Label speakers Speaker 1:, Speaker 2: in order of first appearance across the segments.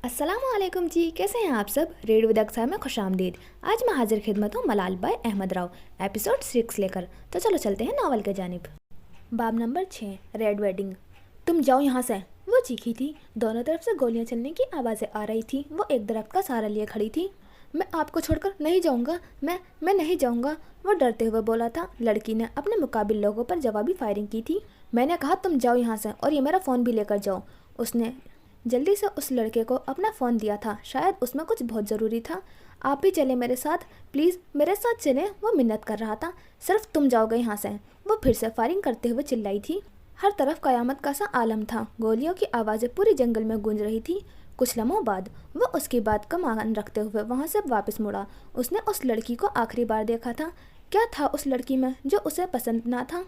Speaker 1: अस्सलामुअलैकुम जी, कैसे हैं आप सब। रेड विद अक्सर में खुशामदीद। आज मैं हाजिर खिदमत हूँ मलाल बाय अहमद राव एपिसोड 6 लेकर। तो चलो चलते हैं नावल के जानिब। बाब नंबर 6, रेड वेडिंग। तुम जाओ यहाँ से, वो चीखी थी। दोनों तरफ से गोलियां चलने की आवाज़ें आ रही थी। वो एक दरख्त का सहारा लिए खड़ी थी। मैं आपको छोड़कर नहीं जाऊँगा, मैं नहीं जाऊँगा, वो डरते हुए बोला था। लड़की ने अपने मुकाबिल लोगों पर जवाबी फायरिंग की थी। मैंने कहा तुम जाओ यहाँ से, और ये मेरा फ़ोन भी लेकर जाओ। उसने जल्दी से उस लड़के को अपना फ़ोन दिया था। शायद उसमें कुछ बहुत ज़रूरी था। आप भी चले मेरे साथ, प्लीज़ मेरे साथ चलें, वो मिन्नत कर रहा था। सिर्फ तुम जाओगे यहाँ से, वो फिर से फायरिंग करते हुए चिल्लाई थी। हर तरफ कयामत का सा आलम था। गोलियों की आवाज़ें पूरी जंगल में गूंज रही थी। कुछ लम्हों बाद वो उसकी बात का मान रखते हुए वहाँ से वापस मुड़ा। उसने उस लड़की को आखिरी बार देखा था। क्या था उस लड़की में जो उसे पसंद ना था?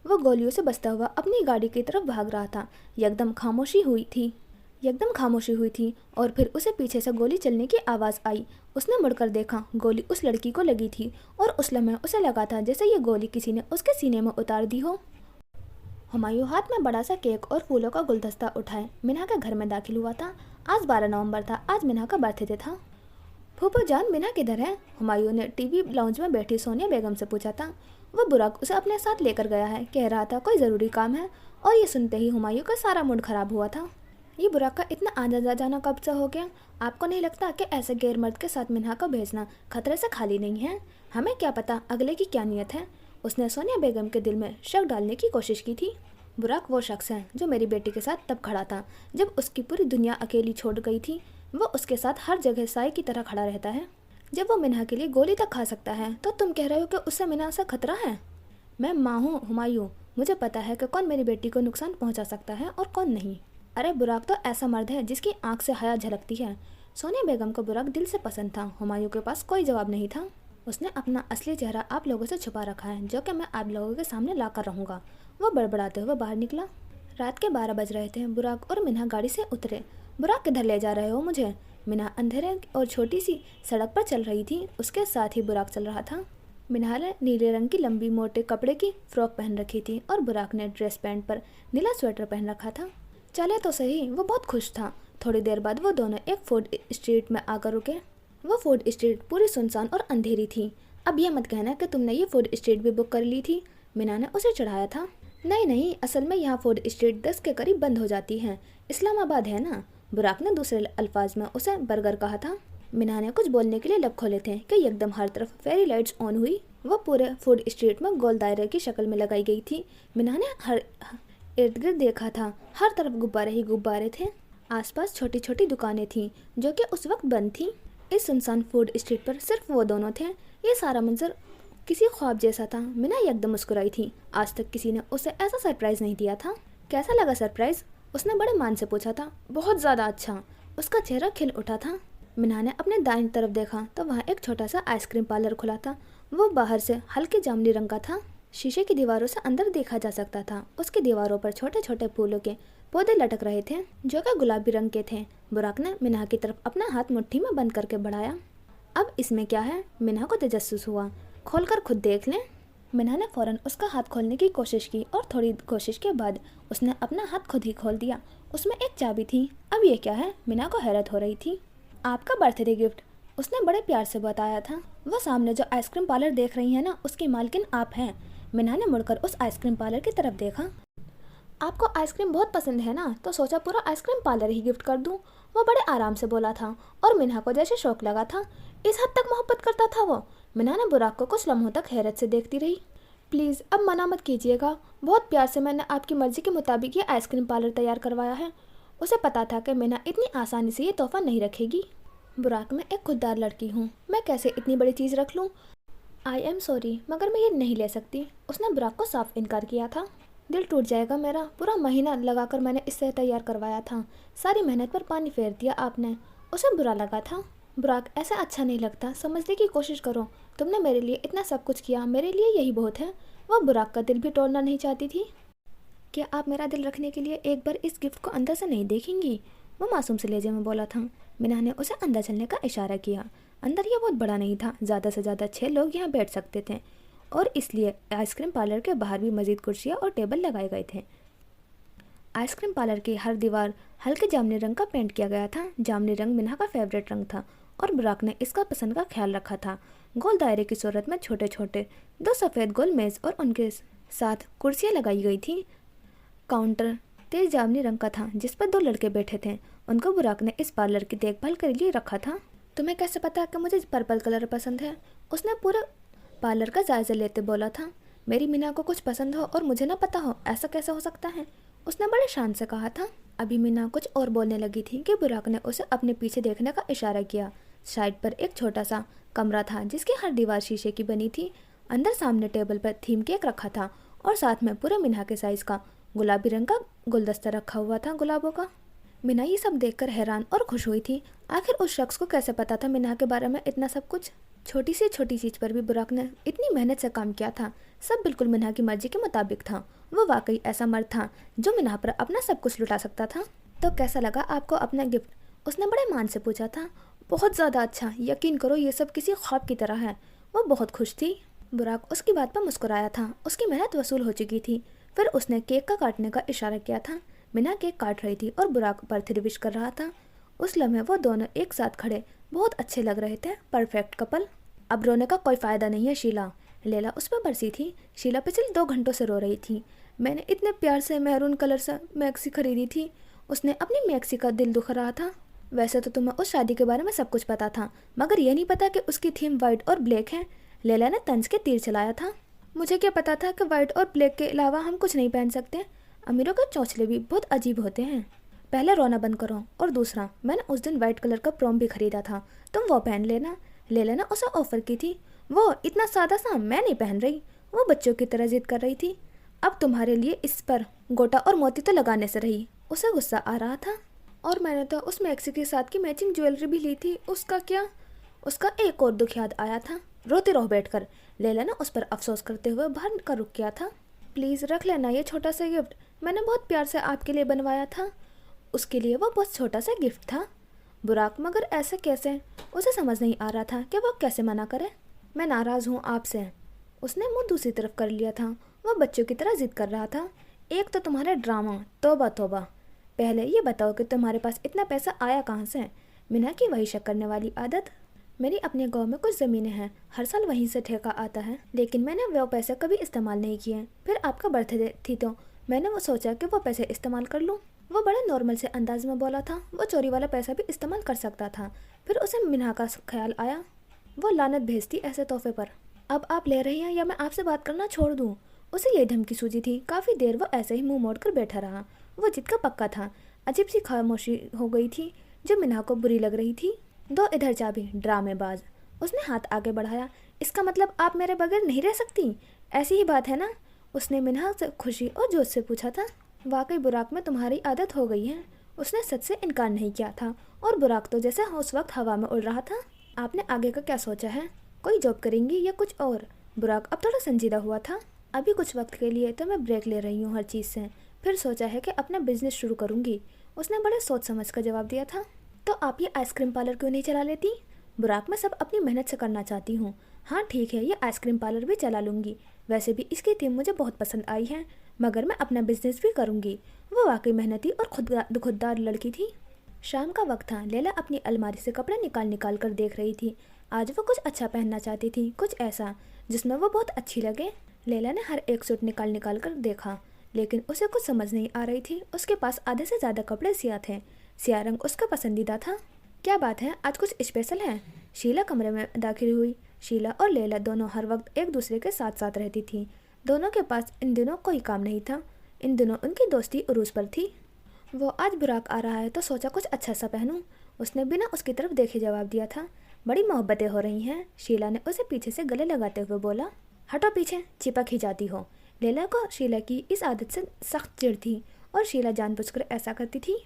Speaker 1: वो गोलियों से बचता हुआ अपनी गाड़ी की तरफ भाग रहा था। एकदम खामोशी हुई थी और फिर उसे पीछे से गोली चलने की आवाज़ आई। उसने मुड़कर देखा। गोली उस लड़की को लगी थी और उस लम्हे उसे लगा था जैसे ये गोली किसी ने उसके सीने में उतार दी हो। हुमायूं हाथ में बड़ा सा केक और फूलों का गुलदस्ता उठाए मिन्हा के घर में दाखिल हुआ था। आज 12 नवंबर था। आज मिन्हा का बर्थडे था। फूफो जान, मिन्हा किधर है? हुमायूं ने टीवी लाउंज में बैठी सोनिया बेगम से पूछा था। वो बुराक उसे अपने साथ लेकर गया है, कह रहा था कोई ज़रूरी काम है। और ये सुनते ही हुमायूं का सारा मूड खराब हुआ था। ये बुराक का इतना आना जाना कब से हो गया? आपको नहीं लगता कि ऐसे गैर मर्द के साथ मिन्हा को भेजना खतरे से खाली नहीं है? हमें क्या पता अगले की क्या नीयत है। उसने सोनिया बेगम के दिल में शक डालने की कोशिश की थी। बुराक वो शख्स है जो मेरी बेटी के साथ तब खड़ा था जब उसकी पूरी दुनिया अकेली छोड़ गई थी। वो उसके साथ हर जगह साए की तरह खड़ा रहता है। जब वो मिन्हा के लिए गोली तक खा सकता है तो तुम कह रहे हो कि उससे मिन्हा से खतरा है? मैं माँ हूँ हुमायूं, मुझे पता है कि कौन मेरी बेटी को नुकसान पहुँचा सकता है और कौन नहीं। अरे बुराक तो ऐसा मर्द है जिसकी आंख से हया झलकती है। सोनिया बेगम को बुराक दिल से पसंद था। हुमायूं के पास कोई जवाब नहीं था। उसने अपना असली चेहरा आप लोगों से छुपा रखा है, जो कि मैं आप लोगों के सामने ला कर रहूँगा। वो बड़बड़ाते हुए बाहर निकला। रात के 12 बज रहे थे। बुराक और मिन्हा गाड़ी से उतरे। बुराक किधर ले जा रहे हो मुझे? मिन्हा अंधेरे और छोटी सी सड़क पर चल रही थी। उसके साथ ही बुराक चल रहा था। मिन्हा ने नीले रंग की लंबी मोटे कपड़े की फ्रॉक पहन रखी थी और बुराक ने ड्रेस पैंट पर नीला स्वेटर पहन रखा था। चले तो सही, वो बहुत खुश था। थोड़ी देर बाद वो दोनों एक फूड स्ट्रीट में आकर रुके। वो फूड स्ट्रीट पूरी सुनसान और अंधेरी थी। अब यह मत कहना कि तुमने ये फूड स्ट्रीट भी बुक कर ली थी, मिन्हा ने उसे चढ़ाया था। नहीं, असल में यहाँ फूड स्ट्रीट 10 के करीब बंद हो जाती है। इस्लामाबाद है ना? बुराक ने दूसरे अल्फाज में उसे बर्गर कहा था। मिन्हा ने कुछ बोलने के लिए लब खोले थे कि एकदम हर तरफ फेरी लाइट्स ऑन हुई। वो पूरे फूड स्ट्रीट में गोल दायरे की शक्ल में लगाई गई थी। मिन्हा ने हर इर्द गिर्द देखा था। हर तरफ गुब्बारे ही गुब्बारे थे। आसपास छोटी छोटी दुकानें थीं जो कि उस वक्त बंद थीं। इस सुनसान फूड स्ट्रीट पर सिर्फ वो दोनों थे। ये सारा मंजर किसी ख्वाब जैसा था। मिन्हा एकदम मुस्कुराई थी। आज तक किसी ने उसे ऐसा सरप्राइज नहीं दिया था। कैसा लगा सरप्राइज? उसने बड़े मान से पूछा था। बहुत ज़्यादा अच्छा, उसका चेहरा खिल उठा था। मिन्हा ने अपने दाईं तरफ देखा तो वहाँ एक छोटा सा आइसक्रीम पार्लर खुला था। वो बाहर से हल्के जामुनी रंग का था। शीशे की दीवारों से अंदर देखा जा सकता था। उसकी दीवारों पर छोटे छोटे फूलों के पौधे लटक रहे थे जो कि गुलाबी रंग के थे। बुराक ने मिन्हा की तरफ अपना हाथ मुट्ठी में बंद करके बढ़ाया। अब इसमें क्या है? मिन्हा को तजस्सुस हुआ। खोलकर खुद देख लें। मिन्हा ने फ़ौरन उसका हाथ खोलने की कोशिश की और थोड़ी कोशिश के बाद उसने अपना हाथ खुद ही खोल दिया। उसमें एक चाबी थी। अब ये क्या है? मिन्हा को हैरत हो रही थी। आपका बर्थडे गिफ्ट, उसने बड़े प्यार से बताया था। वो सामने जो आइसक्रीम पार्लर देख रही है ना, उसकी मालकिन आप हैं। मिन्हा ने मुड़कर उस आइसक्रीम पार्लर की तरफ देखा। आपको आइसक्रीम बहुत पसंद है ना, तो सोचा पूरा आइसक्रीम पार्लर ही गिफ्ट कर दूं, वो बड़े आराम से बोला था। और मिन्हा को जैसे शौक लगा था। इस हद तक मोहब्बत करता था वो। मिन्हा ने बुराक को कुछ लम्हों तक हैरत से देखती रही। प्लीज़ अब मना मत कीजिएगा, बहुत प्यार से मैंने आपकी मर्ज़ी के मुताबिक ये आइसक्रीम पार्लर तैयार करवाया है। उसे पता था कि मिन्हा इतनी आसानी से ये तोहफा नहीं रखेगी। बुराक, मैं एक खुददार लड़की हूँ, मैं कैसे इतनी बड़ी चीज़ रख लूँ? आई एम सॉरी, मगर मैं ये नहीं ले सकती। उसने बुराक को साफ इनकार किया था। दिल टूट जाएगा मेरा। पूरा महीना लगाकर मैंने इससे तैयार करवाया था। सारी मेहनत पर पानी फेर दिया आपने। उसे बुरा लगा था। बुराक, ऐसा अच्छा नहीं लगता, समझने की कोशिश करो। तुमने मेरे लिए इतना सब कुछ किया, मेरे लिए यही बहुत है। वह बुराक का दिल भी तोड़ना नहीं चाहती थी। क्या आप मेरा दिल रखने के लिए एक बार इस गिफ्ट को अंदर से नहीं देखेंगी? वो मासूम से लहजे में बोला था। मिन्हा ने उसे अंदर चलने का इशारा किया। अंदर यह बहुत बड़ा नहीं था। ज़्यादा से ज़्यादा 6 लोग यहाँ बैठ सकते थे और इसलिए आइसक्रीम पार्लर के बाहर भी मज़ीद कुर्सियाँ और टेबल लगाए गए थे। आइसक्रीम पार्लर की हर दीवार हल्के जामुनी रंग का पेंट किया गया था। जामुनी रंग मिन्हा का फेवरेट रंग था और बुराक ने इसका पसंद का ख्याल रखा था। गोल दायरे की सूरत में छोटे छोटे 2 सफ़ेद गोल मेज और उनके साथ कुर्सियां लगाई गई थी। काउंटर तेज जामुनी रंग का था जिस पर 2 लड़के बैठे थे। उनको बुराक ने इस पार्लर की देखभाल के लिए रखा था। तुम्हें कैसे पता कि मुझे पर्पल कलर पसंद है? उसने पूरा पार्लर का जायजा लेते बोला था। मेरी मीना को कुछ पसंद हो और मुझे ना पता हो, ऐसा कैसे हो सकता है? उसने बड़े शान से कहा था। अभी मीना कुछ और बोलने लगी थी कि बुराक ने उसे अपने पीछे देखने का इशारा किया। साइड पर एक छोटा सा कमरा था जिसकी हर दीवार शीशे की बनी थी। अंदर सामने टेबल पर थीम केक रखा था और साथ में पूरे मीना के साइज का गुलाबी रंग का गुलदस्ता रखा हुआ था गुलाबों का। मीना ये सब देखकर हैरान और खुश हुई थी। आखिर उस शख्स को कैसे पता था मीना के बारे में इतना सब कुछ? छोटी से छोटी चीज पर भी बुराक ने इतनी मेहनत से काम किया था। सब बिल्कुल मीना की मर्जी के मुताबिक था। वो वाकई ऐसा मर्द था जो मीना पर अपना सब कुछ लुटा सकता था। तो कैसा लगा आपको अपना गिफ्ट? उसने बड़े मान से पूछा था। बहुत ज़्यादा अच्छा, यकीन करो ये सब किसी ख्वाब की तरह है। वो बहुत खुश थी। बुराक उसकी बात पर मुस्कुराया था। उसकी मेहनत वसूल हो चुकी थी। फिर उसने केक का काटने का इशारा किया था। मीना केक काट रही थी और बुराक बर्थडे विश कर रहा था। उस लम्हे वो दोनों एक साथ खड़े बहुत अच्छे लग रहे थे, परफेक्ट कपल। अब रोने का कोई फ़ायदा नहीं है शीला, लैला उस पर बरसी थी। शीला पिछले 2 घंटों से रो रही थी। मैंने इतने प्यार से मैरून कलर से मैक्सी खरीदी थी। उसने अपनी मैक्सी का दिल दुख रहा था। वैसे तो तुम्हें उस शादी के बारे में सब कुछ पता था, मगर ये नहीं पता कि उसकी थीम वाइट और ब्लैक है। लैला ने तंज के तीर चलाया था। मुझे क्या पता था कि वाइट और ब्लैक के अलावा हम कुछ नहीं पहन सकते। अमीरों के चौंचले भी बहुत अजीब होते हैं। पहले रोना बंद करो। और दूसरा, मैंने उस दिन वाइट कलर का प्रोम भी खरीदा था, तुम वो पहन लेना। लैला ने उसे ऑफर की थी। वो इतना सादा सा मैं नहीं पहन रही। वो बच्चों की तरह जिद कर रही थी। अब तुम्हारे लिए इस पर गोटा और मोती तो लगाने से रही। उसे गुस्सा आ रहा था। और मैंने तो उस मैक्सी के साथ की मैचिंग ज्वेलरी भी ली थी, उसका क्या? उसका एक और दुख याद आया था। रोती रहो बैठकर। लैला ने उस पर अफसोस करते हुए बाहर का रुख किया था। प्लीज़ रख लेना ये छोटा सा गिफ्ट, मैंने बहुत प्यार से आपके लिए बनवाया था। उसके लिए वो बहुत छोटा सा गिफ्ट था। बुराक मगर ऐसे कैसे? उसे समझ नहीं आ रहा था कि वो कैसे मना करे। मैं नाराज़ हूँ आपसे। उसने मुंह दूसरी तरफ कर लिया था। वह बच्चों की तरह जिद कर रहा था। एक तो तुम्हारा ड्रामा, तौबा तौबा। पहले ये बताओ कि तुम्हारे पास इतना पैसा आया कहाँ से? मीना की वही शक करने वाली आदत। मेरी अपने गांव में कुछ ज़मीनें हैं, हर साल वहीं से ठेका आता है, लेकिन मैंने वो पैसे कभी इस्तेमाल नहीं किए। फिर आपका बर्थडे थी तो मैंने वो सोचा कि वो पैसे इस्तेमाल कर लूँ। वो बड़ा नॉर्मल से अंदाज में बोला था। वो चोरी वाला पैसा भी इस्तेमाल कर सकता था। फिर उसे मीना का ख्याल आया। वो लानत भेजती ऐसे तोहफे पर। अब आप ले रही हैं या मैं आपसे बात करना छोड़ दूँ? उसे यही धमकी सूझी थी। काफ़ी देर वो ऐसे ही मुंह मोड़कर बैठा रहा। वो जिद का पक्का था। अजीब सी खामोशी हो गई थी जो मीना को बुरी लग रही थी। दो इधर चाबी, ड्रामेबाज। उसने हाथ आगे बढ़ाया। इसका मतलब आप मेरे बगैर नहीं रह सकती, ऐसी ही बात है ना? उसने मीना से खुशी और जोश से पूछा था। वाकई बुराक में तुम्हारी आदत हो गई है। उसने सच से इनकार नहीं किया था और बुराक तो जैसे उस वक्त हवा में उड़ रहा था। आपने आगे का क्या सोचा है? कोई जॉब करेंगी या कुछ और? बुराक अब थोड़ा संजीदा हुआ था। अभी कुछ वक्त के लिए तो मैं ब्रेक ले रही हूँ हर चीज़ से। फिर सोचा है कि अपना बिजनेस शुरू करूँगी। उसने बड़े सोच समझ कर जवाब दिया था। तो आप ये आइसक्रीम पार्लर क्यों नहीं चला लेती? बुराक, मैं सब अपनी मेहनत से करना चाहती हूँ। हाँ ठीक है, ये आइसक्रीम पार्लर भी चला लूँगी। वैसे भी इसकी थीम मुझे बहुत पसंद आई है, मगर मैं अपना बिजनेस भी करूँगी। वो वाकई मेहनती और खुददार लड़की थी। शाम का वक्त था। लैला अपनी अलमारी से कपड़े निकाल निकाल कर देख रही थी। आज वो कुछ अच्छा पहनना चाहती थी, कुछ ऐसा जिसमें वो बहुत अच्छी लगे। लैला ने हर एक सूट निकाल निकाल कर देखा, लेकिन उसे कुछ समझ नहीं आ रही थी। उसके पास आधे से ज़्यादा कपड़े सियाह थे। सियाह रंग उसका पसंदीदा था। क्या बात है, आज कुछ स्पेशल है? शीला कमरे में दाखिल हुई। शीला और लैला दोनों हर वक्त एक दूसरे के साथ साथ रहती थी। दोनों के पास इन दिनों कोई काम नहीं था। इन दिनों उनकी दोस्ती उरूज पर थी। वो आज बुराक आ रहा है तो सोचा कुछ अच्छा सा पहनूं। उसने बिना उसकी तरफ देखे जवाब दिया था। बड़ी मोहब्बतें हो रही हैं, शीला ने उसे पीछे से गले लगाते हुए बोला। हटो पीछे, चिपक ही जाती हो। लैला को शीला की इस आदत से सख्त चिढ़ थी और शीला जानबूझकर ऐसा करती थी।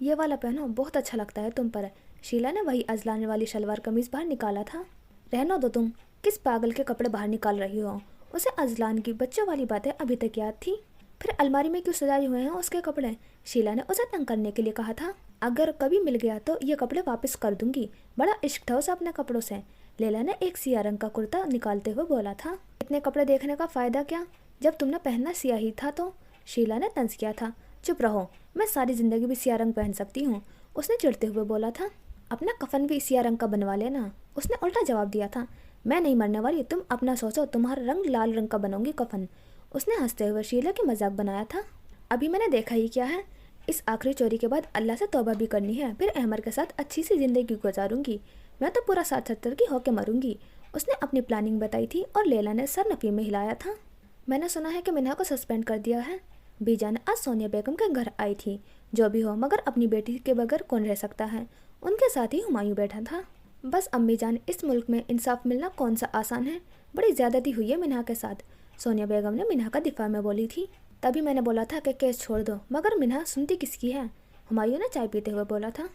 Speaker 1: ये वाला पहनो, बहुत अच्छा लगता है तुम पर। शीला ने वही अजलाने वाली शलवार कमीज बाहर निकाला था। रहने दो, तुम किस पागल के कपड़े बाहर निकाल रही हो? उसे अजलान की बच्चों वाली बातें अभी तक याद थी। फिर अलमारी में क्यों सजाए हुए हैं उसके कपड़े? शीला ने उसे तंग करने के लिए कहा था। अगर कभी मिल गया तो ये कपड़े वापस कर दूंगी। बड़ा इश्क था उसे अपने कपड़ों से। लैला ने एक सियाह रंग का कुर्ता निकालते हुए बोला था। इतने कपड़े देखने का फ़ायदा क्या, जब तुमने पहनना सियाह ही था तो? शीला ने तंज किया था। चुप रहो, मैं सारी ज़िंदगी भी सिया रंग पहन सकती हूँ, उसने चिढ़ते हुए बोला था। अपना कफन भी सिया रंग का बनवा लेना, उसने उल्टा जवाब दिया था। मैं नहीं मरने वाली, तुम अपना सोचो, तुम्हारा रंग लाल रंग का बनूंगी कफन, उसने हंसते हुए शीला की मजाक बनाया था। अभी मैंने देखा ही क्या है, इस आखिरी चोरी के बाद अल्लाह से तौबा भी करनी है, फिर अहमर के साथ अच्छी सी ज़िंदगी गुजारूंगी। मैं तो पूरा 60-70 की होके मरूंगी, उसने अपनी प्लानिंग बताई थी और लैला ने सर नफी में हिलाया था। मैंने सुना है कि मिन्हा को सस्पेंड कर दिया है। बीजान आज सोनिया बेगम के घर आई थी। जो भी हो, मगर अपनी बेटी के बगैर कौन रह सकता है। उनके साथ ही हुमायूं बैठा था। बस अम्मी जान, इस मुल्क में इंसाफ मिलना कौन सा आसान है, बड़ी ज़्यादती हुई है मिन्हा के साथ, सोनिया बेगम ने मिन्हा का दिफा में बोली थी। तभी मैंने बोला था कि केस छोड़ दो, मगर मिन्हा सुनती किसकी है, हुमायूं ने चाय पीते हुए बोला था।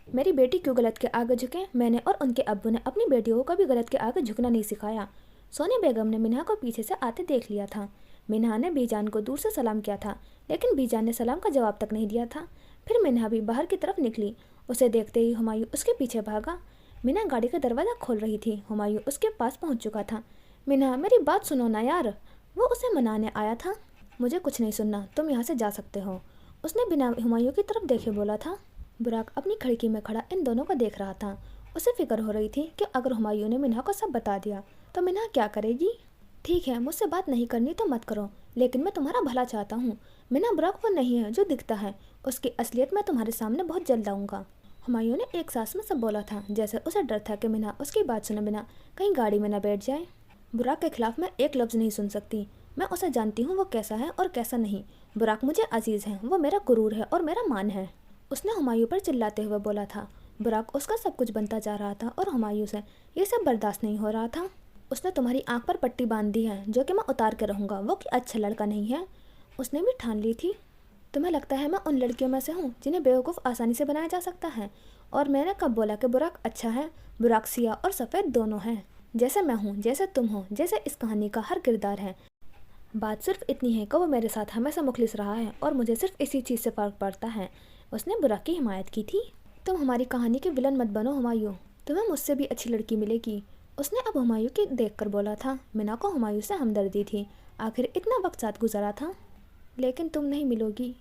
Speaker 1: मेरी बेटी क्यों गलत के आगे झुके, मैंने और उनके अब्बू ने अपनी बेटियों को कभी गलत के आगे झुकना नहीं सिखाया। सोनिया बेगम ने मिन्हा को पीछे से आते देख लिया था। मिन्हा ने बीजान को दूर से सलाम किया था, लेकिन बीजान ने सलाम का जवाब तक नहीं दिया था। फिर मिन्हा भी बाहर की तरफ निकली। उसे देखते ही हुमायूं उसके पीछे भागा। मिन्हा गाड़ी का दरवाज़ा खोल रही थी, हुमायूं उसके पास पहुंच चुका था। मिन्हा, मेरी बात सुनो ना यार, वो उसे मनाने आया था। मुझे कुछ नहीं सुनना, तुम यहाँ से जा सकते हो, उसने बिना हुमायूं की तरफ देखे बोला था। बुराक अपनी खिड़की में खड़ा इन दोनों को देख रहा था। उसे फिक्र हो रही थी कि अगर हुमायूं ने मिन्हा को सब बता दिया तो मिन्हा क्या करेगी। ठीक है, मुझसे बात नहीं करनी तो मत करो, लेकिन मैं तुम्हारा भला चाहता हूँ। मिन्हा, बुराक वो नहीं है जो दिखता है, उसकी असलियत मैं तुम्हारे सामने बहुत जल्द लाऊंगा, हुमायूं ने एक सांस में सब बोला था, जैसे उसे डर था कि मिन्हा उसकी बात सुने बिना कहीं गाड़ी में न बैठ जाए। बुराक के खिलाफ मैं एक लफ्ज़ नहीं सुन सकती, मैं उसे जानती हूँ वो कैसा है और कैसा नहीं। बुराक मुझे अजीज़ है, वो मेरा गुरूर है और मेरा मान है, उसने हुमायूं पर चिल्लाते हुए बोला था। बुराक उसका सब कुछ बनता जा रहा था और हुमायूं से ये सब बर्दाश्त नहीं हो रहा था। उसने तुम्हारी आंख पर पट्टी बांध दी है, जो कि मैं उतार के रहूँगा, वो कि अच्छा लड़का नहीं है, उसने भी ठान ली थी। तुम्हें लगता है मैं उन लड़कियों में से हूँ जिन्हें बेवकूफ़ आसानी से बनाया जा सकता है? और मैंने कब बोला कि बुराक अच्छा है? बुराक सिया और सफ़ेद दोनों हैं, जैसे मैं हूँ, जैसे तुम हो, जैसे इस कहानी का हर किरदार है। बात सिर्फ इतनी है कि वो मेरे साथ हमेशा मुखलिस रहा है और मुझे सिर्फ इसी चीज़ से फ़र्क पड़ता है, उसने बुराक की हिमायत की थी। तुम हमारी कहानी के विलन मत बनो हुमायूं, तुम्हें मुझसे भी अच्छी लड़की मिलेगी, उसने अब हुमायूं की देखकर बोला था। मिन्हा को हुमायूं से हमदर्दी थी, आखिर इतना वक्त साथ गुजारा था। लेकिन तुम नहीं मिलोगी,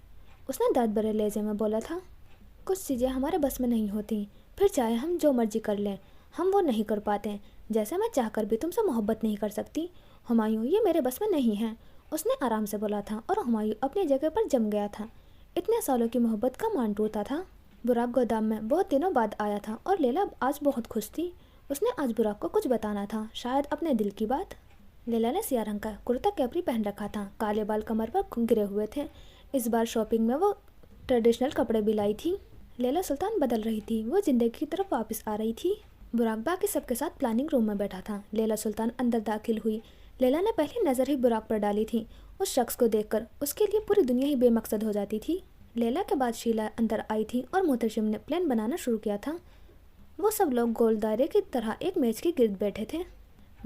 Speaker 1: उसने दर्द भरे लहजे में बोला था। कुछ चीज़ें हमारे बस में नहीं होती, फिर चाहे हम जो मर्जी कर लें, हम वो नहीं कर पाते। जैसे मैं चाहकर भी तुमसे मोहब्बत नहीं कर सकती हुमायूं, ये मेरे बस में नहीं है, उसने आराम से बोला था। और हुमायूं अपनी जगह पर जम गया था। इतने सालों की मोहब्बत का मान टूटा था। बुराक गोदाम में बहुत दिनों बाद आया था और लैला आज बहुत खुश थी। उसने आज बुराक को कुछ बताना था, शायद अपने दिल की बात। लैला ने सिया रंग का कुर्ता कैपरी पहन रखा था, काले बाल कमर पर गिरे हुए थे। इस बार शॉपिंग में वो ट्रेडिशनल कपड़े भी लाई थी। लैला सुल्तान बदल रही थी, वो जिंदगी की तरफ वापस आ रही थी। बुराक बाकी सबके साथ प्लानिंग रूम में बैठा था। लैला सुल्तान अंदर दाखिल हुई। लैला ने पहली नज़र ही बुराक पर डाली थी। उस शख्स को देखकर उसके लिए पूरी दुनिया ही बेमकसद हो जाती थी। लैला के बाद शीला अंदर आई थी और मोहतशिम ने प्लान बनाना शुरू किया था। वो सब लोग गोल दायरे की तरह एक मेज के गिर्द बैठे थे।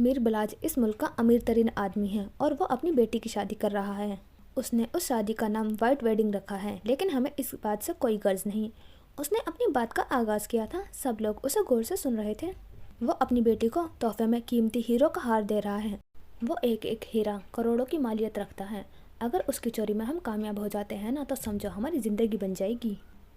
Speaker 1: मीर बलाज इस मुल्क का अमीर तरीन आदमी है और वो अपनी बेटी की शादी कर रहा है। उसने उस शादी का नाम वाइट वेडिंग रखा है, लेकिन हमें इस बात से कोई गर्ज नहीं, उसने अपनी बात का आगाज़ किया था। सब लोग उसे गौर से सुन रहे थे। वो अपनी बेटी को तोहफे में कीमती हीरो का हार दे रहा है। वो एक एक हीरा करोड़ों की मालियत रखता है। अगर उसकी चोरी में हम कामयाब हो जाते हैं ना, तो समझो हमारी ज़िंदगी बन जाएगी,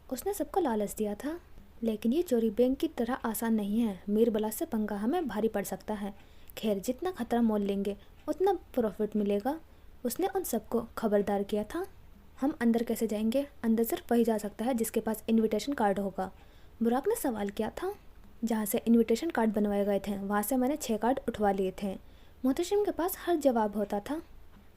Speaker 1: उसने सबको लालच दिया था। लेकिन ये चोरी बैंक की तरह आसान नहीं है। मीर बलाज से पंगा हमें भारी पड़ सकता है। खैर, जितना खतरा मोल लेंगे उतना प्रॉफिट मिलेगा, उसने उन सबको खबरदार किया था। हम अंदर कैसे जाएंगे? अंदर सिर्फ वही जा सकता है जिसके पास इनविटेशन कार्ड होगा, बुराक ने सवाल किया था। जहाँ से इनविटेशन कार्ड बनवाए गए थे वहाँ से मैंने 6 कार्ड उठवा लिए थे। मोहतशिम के पास हर जवाब होता था।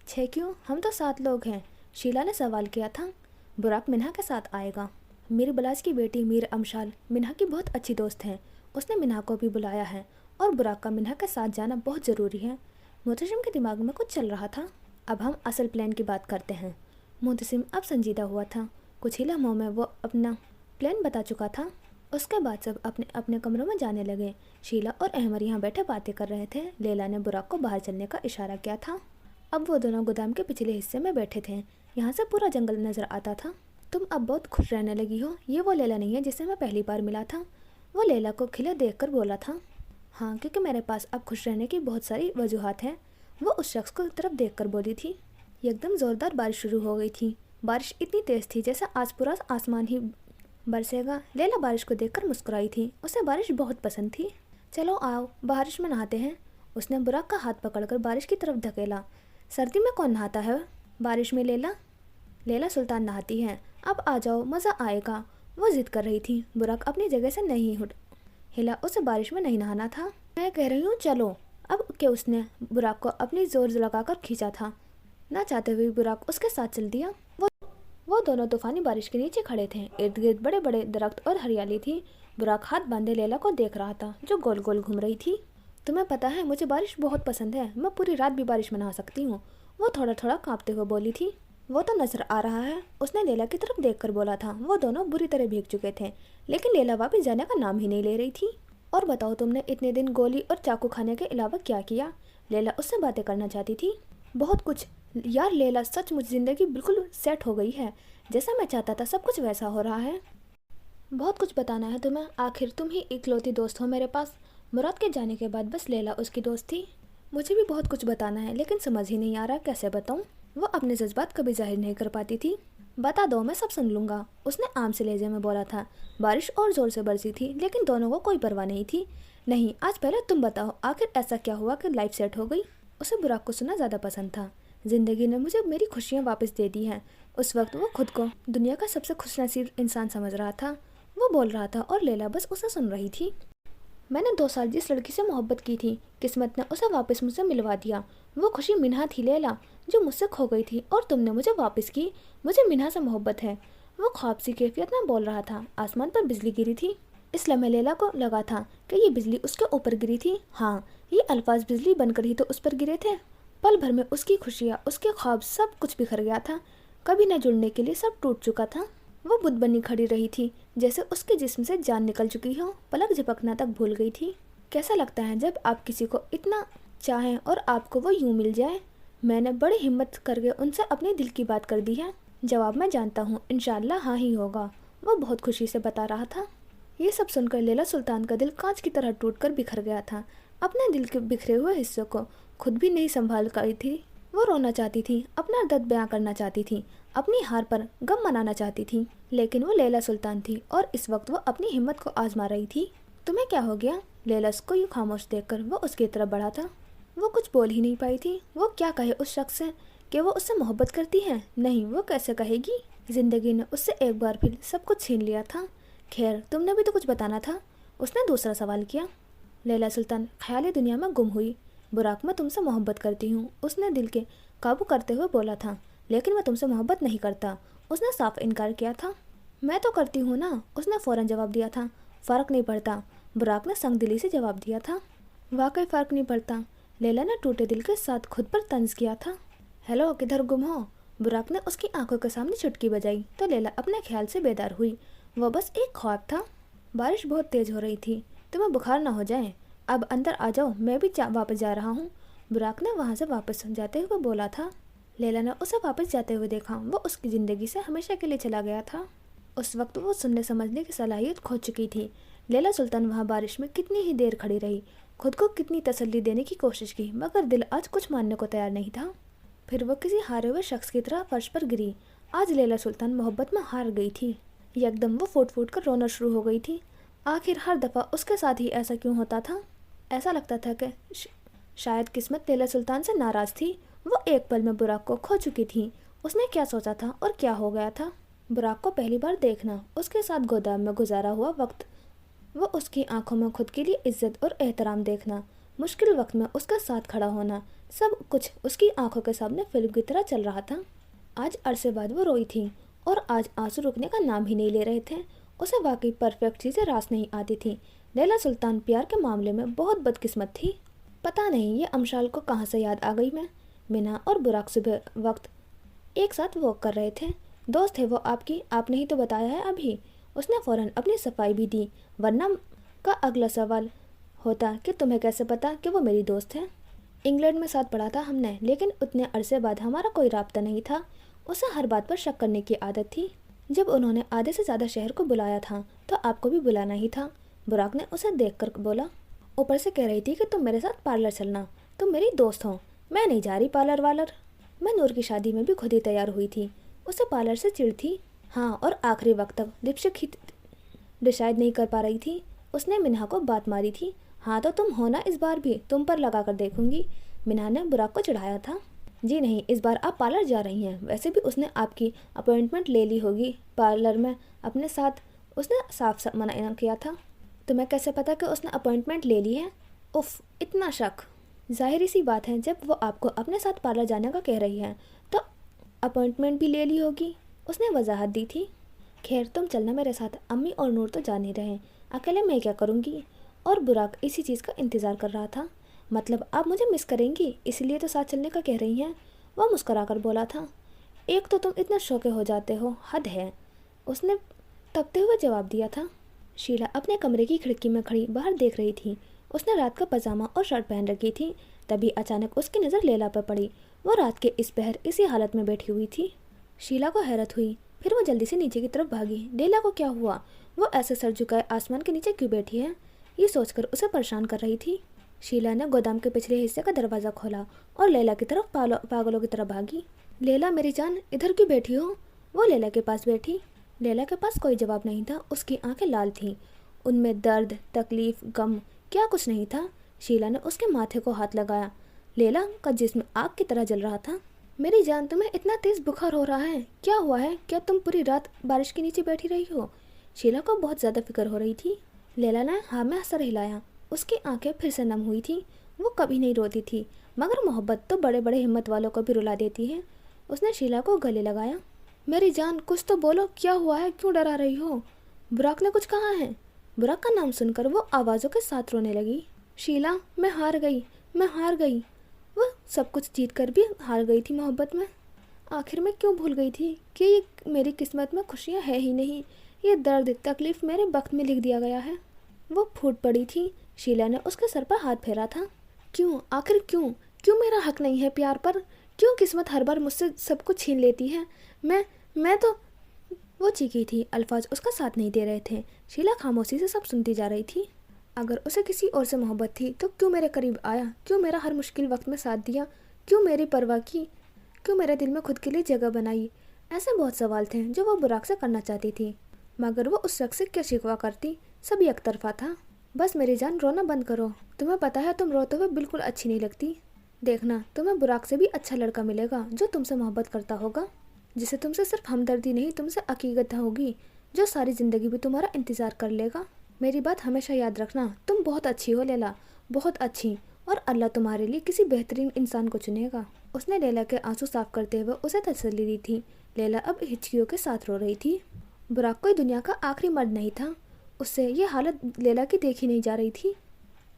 Speaker 1: 6 क्यों? हम तो 7 लोग हैं, शीला ने सवाल किया था। बुराक मिन्हा के साथ आएगा। मीर बलाज की बेटी मीर अमशाल मिन्हा की बहुत अच्छी दोस्त है, उसने मिन्हा को भी बुलाया है और बुराक का मिन्हा के साथ जाना बहुत ज़रूरी है। मोहतशिम के दिमाग में कुछ चल रहा था। अब हम असल प्लान की बात करते हैं। मोहतशिम अब संजीदा हुआ था। कुछ ही लम्हों में वो अपना प्लान बता चुका था। उसके बाद सब अपने अपने कमरों में जाने लगे। शीला और अहमर यहाँ बैठे बातें कर रहे थे। लैला ने बुराक को बाहर चलने का इशारा किया था। अब वो दोनों गोदाम के पिछले हिस्से में बैठे थे। यहाँ से पूरा जंगल नज़र आता था। तुम अब बहुत खुश रहने लगी हो, ये वो लैला नहीं है जिसे मैं पहली बार मिला था, वो लैला को खिले देखकर बोला था। हाँ, क्योंकि मेरे पास अब खुश रहने की बहुत सारी वजूहात हैं, वो उस शख्स को तरफ देखकर बोली थी। एकदम ज़ोरदार बारिश शुरू हो गई थी। बारिश इतनी तेज थी जैसे आज पूरा आसमान ही बरसेगा। लैला बारिश को देखकर मुस्कुराई थी। उसे बारिश बहुत पसंद थी। चलो आओ बारिश में नहाते हैं। उसने बुराक का हाथ पकड़कर बारिश की तरफ धकेला। सर्दी में कौन नहाता है बारिश में लैला? लैला सुल्तान नहाती है। अब आ जाओ मज़ा आएगा। वो जिद कर रही थी। बुराक अपनी जगह से नहीं हिला। उसे बारिश में नहीं नहाना था। मैं कह रही हूँ चलो। अब के उसने बुराक को अपनी जोर लगाकर खींचा था। ना चाहते हुए बुराक उसके साथ चल दिया। वो दोनों तूफानी बारिश के नीचे खड़े थे। इर्द गिर्द बड़े बड़े दरख्त और हरियाली थी। बुराक हाथ बांधे लैला को देख रहा था जो गोल गोल घूम रही थी। तुम्हें पता है मुझे बारिश बहुत पसंद है। मैं पूरी रात भी बारिश में नहा सकती हूँ। वो थोड़ा थोड़ा कांपते हुए बोली थी। वो तो नजर आ रहा है। उसने लैला की तरफ देखकर बोला था। वो दोनों बुरी तरह भीग चुके थे लेकिन लैला वापस जाने का नाम ही नहीं ले रही थी। और बताओ तुमने इतने दिन गोली और चाकू खाने के अलावा क्या किया? लैला उससे बातें करना चाहती थी। बहुत कुछ यार लैला, सचमुच ज़िंदगी बिल्कुल सेट हो गई है। जैसा मैं चाहता था सब कुछ वैसा हो रहा है। बहुत कुछ बताना है तुम्हें। आखिर तुम ही इकलौती दोस्त हो मेरे पास। मुराद के जाने के बाद बस लैला उसकी दोस्त थी। मुझे भी बहुत कुछ बताना है लेकिन समझ ही नहीं आ रहा कैसे बताऊँ। वो अपने जज्बात कभी जाहिर नहीं कर पाती थी। बता दो मैं सब सुन लूँगा, उसने आम से लहजे में बोला था। बारिश और ज़ोर से बरसी थी लेकिन दोनों को कोई परवाह नहीं थी। नहीं, आज पहले तुम बताओ आखिर ऐसा क्या हुआ कि लाइफ सेट हो गई? उसे बुराक को सुनना ज़्यादा पसंद था। ज़िंदगी ने मुझे मेरी खुशियाँ वापस दे दी हैं। उस वक्त वो खुद को दुनिया का सबसे खुशनसीब इंसान समझ रहा था। वो बोल रहा था और लैला बस उसे सुन रही थी। मैंने 2 साल जिस लड़की से मोहब्बत की थी, किस्मत ने उसे वापस मुझसे मिलवा दिया। वो खुशी मिन्हा थी लैला, जो मुझसे खो गई थी और तुमने मुझे वापस की। मुझे मिन्हा से मोहब्बत है। वो ख्वाब सी कैफियत में बोल रहा था। आसमान पर बिजली गिरी थी। इस लम्हे लैला को लगा था कि ये बिजली उसके ऊपर गिरी थी। हाँ, ये अल्फाज बिजली बनकर ही तो उस पर गिरे थे। पल भर में उसकी खुशियाँ, उसके ख्वाब, सब कुछ बिखर गया था। कभी न जुड़ने के लिए सब टूट चुका था। वो बुत बनी खड़ी रही थी जैसे उसके जिस्म से जान निकल चुकी हो। पलक झपकना तक भूल गई थी। कैसा लगता है जब आप किसी को इतना चाहें और आपको वो यूं मिल जाए? मैंने बड़ी हिम्मत करके उनसे अपने दिल की बात कर दी है। जवाब मैं जानता हूँ, इंशाल्लाह हाँ ही होगा, वो बहुत खुशी से बता रहा था। ये सब सुनकर लैला सुल्तान का दिल कांच की तरह टूटकर बिखर गया था। अपने दिल के बिखरे हुए हिस्सों को खुद भी नहीं संभाल पाई थी। वो रोना चाहती थी, अपना दर्द बयां करना चाहती थी, अपनी हार पर गम मनाना चाहती थी, लेकिन वो लैला सुल्तान थी और इस वक्त वो अपनी हिम्मत को आजमा रही थी। तुम्हें क्या हो गया? लैला को यूँ खामोश देखकर वो उसकी तरफ बढ़ा था। वो कुछ बोल ही नहीं पाई थी। वो क्या कहे उस शख्स से कि वो उससे मोहब्बत करती है? नहीं, वो कैसे कहेगी? जिंदगी ने उससे एक बार फिर सब कुछ छीन लिया था। खैर, तुमने भी तो कुछ बताना था, उसने दूसरा सवाल किया। लैला सुल्तान ख्याली दुनिया में गुम हुई। बुराक, मैं तुमसे मोहब्बत करती हूँ, उसने दिल के काबू करते हुए बोला था। लेकिन मैं तुमसे मोहब्बत नहीं करता, उसने साफ इनकार किया था। मैं तो करती हूँ ना, उसने फ़ौरन जवाब दिया था। फ़र्क नहीं पड़ता, बुराक ने संगदिली से जवाब दिया था। वाकई फ़र्क नहीं पड़ता, लैला ने टूटे दिल के साथ खुद पर तंज किया था। हेलो, किधर गुम हो? बुराक ने उसकी आंखों के सामने चुटकी बजाई तो लैला अपने ख्याल से बेदार हुई। वह बस एक ख्वाब था। बारिश बहुत तेज़ हो रही थी। तुम्हें बुखार ना हो जाए, अब अंदर आ जाओ, मैं भी वापस जा रहा हूँ, बुराक ने वहाँ से वापस जाते हुए बोला था। लैला ने उसे वापस जाते हुए देखा। वो उसकी ज़िंदगी से हमेशा के लिए चला गया था। उस वक्त वो सुनने समझने की सलाहियत खो चुकी थी। लैला सुल्तान वहाँ बारिश में कितनी ही देर खड़ी रही, खुद को कितनी तसल्ली देने की कोशिश की, मगर दिल आज कुछ मानने को तैयार नहीं था। फिर वो किसी हारे हुए शख्स की तरह फर्श पर गिरी। आज लैला सुल्तान मोहब्बत में हार गई थी। एकदम वो फूट फूट कर रोना शुरू हो गई थी। आखिर हर दफ़ा उसके साथ ही ऐसा क्यों होता था? ऐसा लगता था कि शायद किस्मत लैला सुल्तान से नाराज़ थी। वो एक पल में बुराक को खो चुकी थी। उसने क्या सोचा था और क्या हो गया था? बुराक को पहली बार देखना, उसके साथ गोदाम में गुजारा हुआ वक्त, वो उसकी आंखों में खुद के लिए इज्जत और एहतराम देखना, मुश्किल वक्त में उसका साथ खड़ा होना, सब कुछ उसकी आंखों के सामने फिल्म की तरह चल रहा था। आज अरसे बाद वो रोई थी और आज आंसू रुकने का नाम ही नहीं ले रहे थे। उसे वाकई परफेक्ट चीज़ें रास नहीं आती थी। लैला सुल्तान प्यार के मामले में बहुत बदकिस्मत थी। पता नहीं ये अमशाल को कहाँ से याद आ गई। मिना और बुराक सुबह वक्त एक साथ वॉक कर रहे थे। दोस्त है वो आपकी, आपने ही तो बताया है अभी, उसने फ़ौरन अपनी सफाई भी दी। वरना का अगला सवाल होता कि तुम्हें कैसे पता कि वो मेरी दोस्त है? इंग्लैंड में साथ पढ़ा था हमने, लेकिन उतने अरसे बाद हमारा कोई राब्ता नहीं था। उसे हर बात पर शक करने की आदत थी। जब उन्होंने आधे से ज़्यादा शहर को बुलाया था तो आपको भी बुलाना ही था, बुराक ने उसे देखकर बोला। ऊपर से कह रही थी कि तुम मेरे साथ पार्लर चलना, तुम मेरी दोस्त हो। मैं नहीं जा रही पार्लर वालर। मैं नूर की शादी में भी खुद ही तैयार हुई थी, उसे पार्लर से चिढ़ थी। हाँ, और आखिरी वक्त तक लिपस्टिक ही डिसाइड नहीं कर पा रही थी। उसने मिन्हा को बात मारी थी। हाँ तो तुम हो ना, इस बार भी तुम पर लगा कर देखूंगी। मिन्हा ने बुराक को चिढ़ाया था। जी नहीं, इस बार आप पार्लर जा रही हैं। वैसे भी उसने आपकी अपॉइंटमेंट ले ली होगी पार्लर में अपने साथ। उसने साफ साफ मना किया था। तुम्हें कैसे पता कि उसने अपॉइंटमेंट ले ली है? उफ, इतना शक। जाहिर सी बात है, जब वो आपको अपने साथ पार्लर जाने का कह रही है तो अपॉइंटमेंट भी ले ली होगी। उसने वजाहत दी थी। खैर तुम चलना मेरे साथ, अम्मी और नूर तो जा नहीं रहे, अकेले मैं क्या करूँगी। और बुराक इसी चीज़ का इंतज़ार कर रहा था। मतलब आप मुझे मिस करेंगी इसलिए तो साथ चलने का कह रही हैं? वह मुस्करा कर बोला था। एक तो तुम इतना शौके हो जाते हो, हद है। उसने तपते हुए जवाब दिया था। शीला अपने कमरे की खिड़की में खड़ी बाहर देख रही थी। उसने रात का पजामा और शर्ट पहन रखी थी। तभी अचानक उसकी नज़र लैला पर पड़ी। वो रात के इस पहर इसी हालत में बैठी हुई थी। शीला को हैरत हुई। फिर वो जल्दी से नीचे की तरफ भागी। लैला को क्या हुआ? वो ऐसे सर झुकाए आसमान के नीचे क्यों बैठी है? ये सोचकर उसे परेशान कर रही थी। शीला ने गोदाम के पिछले हिस्से का दरवाज़ा खोला और लैला की तरफ पागलों की तरफ भागी। लैला मेरी जान, इधर क्यों बैठी हो? वो लैला के पास बैठी। लैला के पास कोई जवाब नहीं था। उसकी आंखें लाल थीं। उनमें दर्द, तकलीफ, गम क्या कुछ नहीं था। शीला ने उसके माथे को हाथ लगाया। लैला का जिस्म आग की तरह जल रहा था। मेरी जान, तुम्हें इतना तेज बुखार हो रहा है, क्या हुआ है? क्या तुम पूरी रात बारिश के नीचे बैठी रही हो? शीला को बहुत ज़्यादा फिक्र हो रही थी। लैला ने हाँ में सर हिलाया। उसकी आंखें फिर से नम हुई थी। वो कभी नहीं रोती थी, मगर मोहब्बत तो बड़े बड़े हिम्मत वालों को भी रुला देती है। उसने शीला को गले लगाया। मेरी जान, कुछ तो बोलो, क्या हुआ है? क्यों डरा रही हो? बुराक ने कुछ कहा है? बुराक का नाम सुनकर वो आवाज़ों के साथ रोने लगी। शीला, मैं हार गई, मैं हार गई। वह सब कुछ जीत कर भी हार गई थी मोहब्बत में। आखिर में क्यों भूल गई थी कि ये मेरी किस्मत में खुशियाँ है ही नहीं। ये दर्द, तकलीफ़ मेरे वक्त में लिख दिया गया है। वो फूट पड़ी थी। शीला ने उसके सर पर हाथ फेरा था। क्यों, आखिर क्यों? क्यों मेरा हक नहीं है प्यार पर? क्यों किस्मत हर बार मुझसे सब कुछ छीन लेती है? मैं तो वो चीखी थी। अल्फाज उसका साथ नहीं दे रहे थे। शीला खामोशी से सब सुनती जा रही थी। अगर उसे किसी और से मोहब्बत थी तो क्यों मेरे करीब आया? क्यों मेरा हर मुश्किल वक्त में साथ दिया? क्यों मेरी परवाह की? क्यों मेरे दिल में खुद के लिए जगह बनाई? ऐसे बहुत सवाल थे जो वो बुराक से करना चाहती थी, मगर वो उस शख्स से क्या शिकवा करती? सब एक तरफा था। बस मेरी जान, रोना बंद करो। तुम्हें पता है तुम रोते हुए बिल्कुल अच्छी नहीं लगती। देखना, तुम्हें बुराक से भी अच्छा लड़का मिलेगा जो तुमसे मोहब्बत करता होगा, जिसे तुमसे सिर्फ हमदर्दी नहीं तुमसे अकीकत होगी, जो सारी ज़िंदगी भी तुम्हारा इंतज़ार कर लेगा। मेरी बात हमेशा याद रखना। तुम बहुत अच्छी हो लैला, बहुत अच्छी, और अल्लाह तुम्हारे लिए किसी बेहतरीन इंसान को चुनेगा। उसने लैला के आंसू साफ करते हुए उसे तसल्ली दी थी। लैला अब हिचकियों के साथ रो रही थी। बुराक कोई दुनिया का आखिरी मर्द नहीं था। उससे ये हालत लैला की देखी नहीं जा रही थी।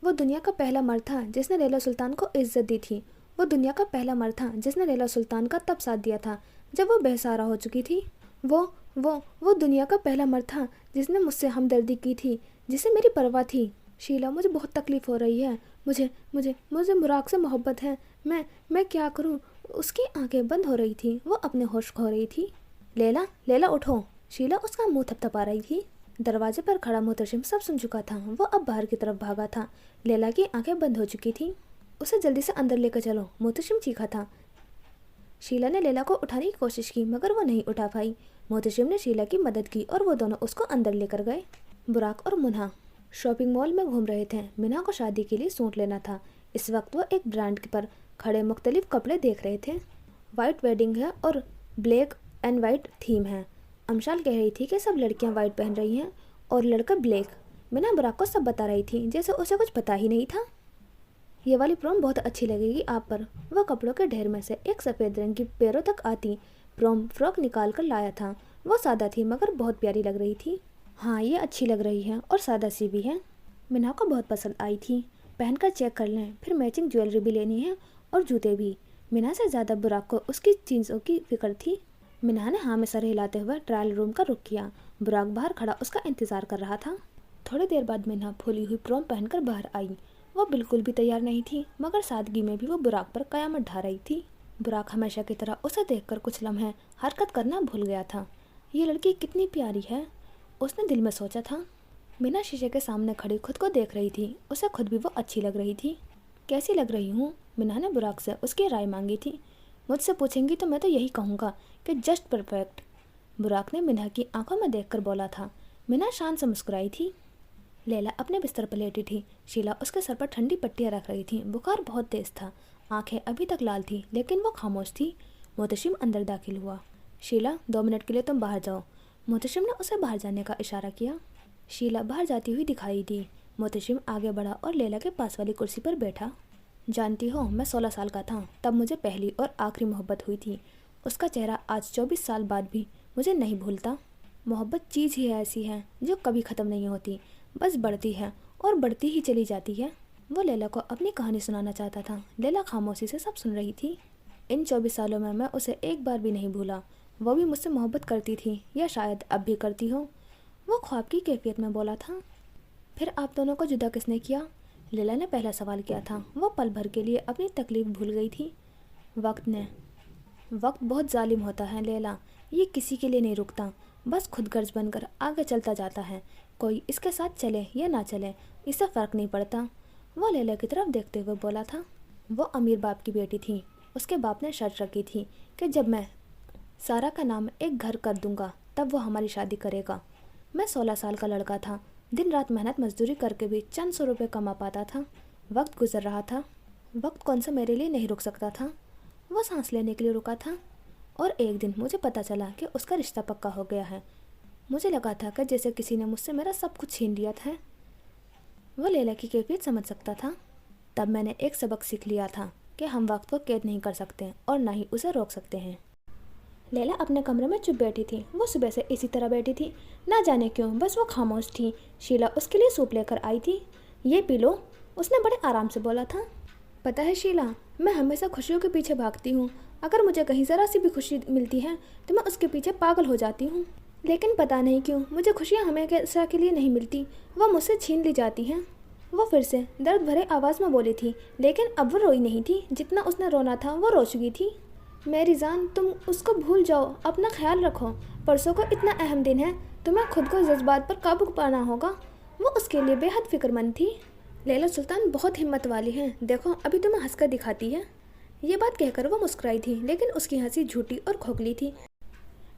Speaker 1: वो दुनिया का पहला मर्द था जिसने लैला सुल्तान को इज्जत दी थी। वो दुनिया का पहला मर्द था जिसने लैला सुल्तान का तब साथ दिया था जब वो बेसहारा हो चुकी थी। वो दुनिया का पहला मर्द था जिसने मुझसे हमदर्दी की थी, जिसे मेरी परवाह थी। शीला, मुझे बहुत तकलीफ हो रही है। मुझे मुझे मुझे बुराक से मोहब्बत है। मैं क्या करूं? उसकी आंखें बंद हो रही थी। वो अपने होश खो रही थी। लैला, लैला उठो। शीला उसका मुंह थपथपा रही थी। दरवाजे पर खड़ा मोहतशिम सब सुन चुका था। वो अब बाहर की तरफ भागा था। लैला की आंखें बंद हो चुकी थी। उसे जल्दी से अंदर लेकर चलो, मोहतशिम चीखा था। शीला ने लैला को उठाने की कोशिश की, मगर वो नहीं उठा पाई। मोहतशिम ने शीला की मदद की और वो दोनों उसको अंदर लेकर गए। बुराक और मुन्हा शॉपिंग मॉल में घूम रहे थे। मिन्हा को शादी के लिए सूट लेना था। इस वक्त वो एक ब्रांड पर खड़े मुख्तलिफ कपड़े देख रहे थे। वाइट वेडिंग है और ब्लैक एंड वाइट थीम है। अमशाल कह रही थी कि सब लड़कियां वाइट पहन रही हैं और लड़का ब्लैक। मिन्हा बुराक को सब बता रही थी जैसे उसे कुछ पता ही नहीं था। ये वाली प्रोम बहुत अच्छी लगेगी आप पर। वह कपड़ों के ढेर में से एक सफ़ेद रंग की पैरों तक आती प्रोम फ्रॉक निकाल कर लाया था। वो सादा थी मगर बहुत प्यारी लग रही थी। हाँ, ये अच्छी लग रही है और सादा सी भी है। मिन्हा को बहुत पसंद आई थी। पहनकर चेक कर लें, फिर मैचिंग ज्वेलरी भी लेनी है और जूते भी। मिन्हा से ज़्यादा बुराक को उसकी चीज़ों की फिक्र थी। मिन्हा ने हाँ में सर हिलाते हुए ट्रायल रूम का रुख किया। बुराक बाहर खड़ा उसका इंतज़ार कर रहा था। थोड़ी देर बाद मिन्हा फूली हुई प्रोम पहनकर बाहर आई। वो बिल्कुल भी तैयार नहीं थी, मगर सादगी में भी वो बुराक पर कयामत ढा रही थी। बुराक हमेशा की तरह उसे देखकर कुछ लम्हे हरकत करना भूल गया था। ये लड़की कितनी प्यारी है, उसने दिल में सोचा था। मिन्हा शीशे के सामने खड़ी खुद को देख रही थी। उसे खुद भी वो अच्छी लग रही थी। कैसी लग रही हूँ? मिन्हा ने बुराक से उसकी राय मांगी थी। मुझसे पूछेंगी तो मैं तो यही कहूँगा कि जस्ट परफेक्ट। बुराक ने मिन्हा की आंखों में देखकर बोला था। मिन्हा शांत से मुस्कुराई थी। लैला अपने बिस्तर पर लेटी थी। शीला उसके सर पर ठंडी पट्टियाँ रख रही थी। बुखार बहुत तेज था। आंखें अभी तक लाल थी लेकिन वो खामोश थी। मोहतशिम अंदर दाखिल हुआ। शीला 2 मिनट के लिए तुम बाहर जाओ। मोहतशिम ने उसे बाहर जाने का इशारा किया। शीला बाहर जाती हुई दिखाई दी। मोहतशिम आगे बढ़ा और लैला के पास वाली कुर्सी पर बैठा। जानती हो, मैं 16 साल का था तब मुझे पहली और आखिरी मोहब्बत हुई थी। उसका चेहरा आज 24 साल बाद भी मुझे नहीं भूलता। मोहब्बत चीज़ ही ऐसी है जो कभी ख़त्म नहीं होती, बस बढ़ती है और बढ़ती ही चली जाती है। वो लैला को अपनी कहानी सुनाना चाहता था। लैला खामोशी से सब सुन रही थी। इन 24 सालों में मैं उसे एक बार भी नहीं भूला। वो भी मुझसे मोहब्बत करती थी या शायद अब भी करती हो। वो ख्वाब की कैफियत में बोला था। फिर आप दोनों को जुदा किसने किया? लैला ने पहला सवाल किया था। वो पल भर के लिए अपनी तकलीफ भूल गई थी। वक्त ने। वक्त बहुत जालिम होता है लैला। ये किसी के लिए नहीं रुकता, बस खुदगर्ज बनकर आगे चलता जाता है। कोई इसके साथ चले या ना चले, इससे फ़र्क नहीं पड़ता। वो लैला की तरफ देखते हुए बोला था। वो अमीर बाप की बेटी थी। उसके बाप ने शर्त रखी थी कि जब मैं सारा का नाम एक घर कर दूंगा तब वो हमारी शादी करेगा। मैं 16 साल का लड़का था। दिन रात मेहनत मजदूरी करके भी चंद 100 रुपये कमा पाता था। वक्त गुजर रहा था। वक्त कौन सा मेरे लिए नहीं रुक सकता था। वो सांस लेने के लिए रुका था। और एक दिन मुझे पता चला कि उसका रिश्ता पक्का हो गया है। मुझे लगा था कि जैसे किसी ने मुझसे मेरा सब कुछ छीन लिया था। वो लैला की कैफियत समझ सकता था। तब मैंने एक सबक सीख लिया था कि हम वक्त को कैद नहीं कर सकते और ना ही उसे रोक सकते हैं। लैला अपने कमरे में चुप बैठी थी। वो सुबह से इसी तरह बैठी थी, ना जाने क्यों, बस वो खामोश थी। शीला उसके लिए सूप लेकर आई थी। ये पी लो, उसने बड़े आराम से बोला था। पता है शीला, मैं हमेशा खुशियों के पीछे भागती हूँ। अगर मुझे कहीं ज़रा सी भी खुशी मिलती है तो मैं उसके पीछे पागल हो जाती हूँ। लेकिन पता नहीं क्यों मुझे खुशियाँ हमेशा के लिए नहीं मिलती, वो मुझसे छीन ली जाती हैं। वो फिर से दर्द भरे आवाज़ में बोली थी, लेकिन अब वो रोई नहीं थी। जितना उसने रोना था वो रो चुकी थी। मेरी जान, तुम उसको भूल जाओ, अपना ख्याल रखो। परसों को इतना अहम दिन है, तुम्हें खुद को जज्बात पर काबू पाना होगा। वो उसके लिए बेहद फिक्रमंद थी। लैला सुल्तान बहुत हिम्मत वाली है, देखो अभी तुम्हें हंसकर दिखाती है। ये बात कहकर वो मुस्कुराई थी, लेकिन उसकी हंसी झूठी और खोखली थी।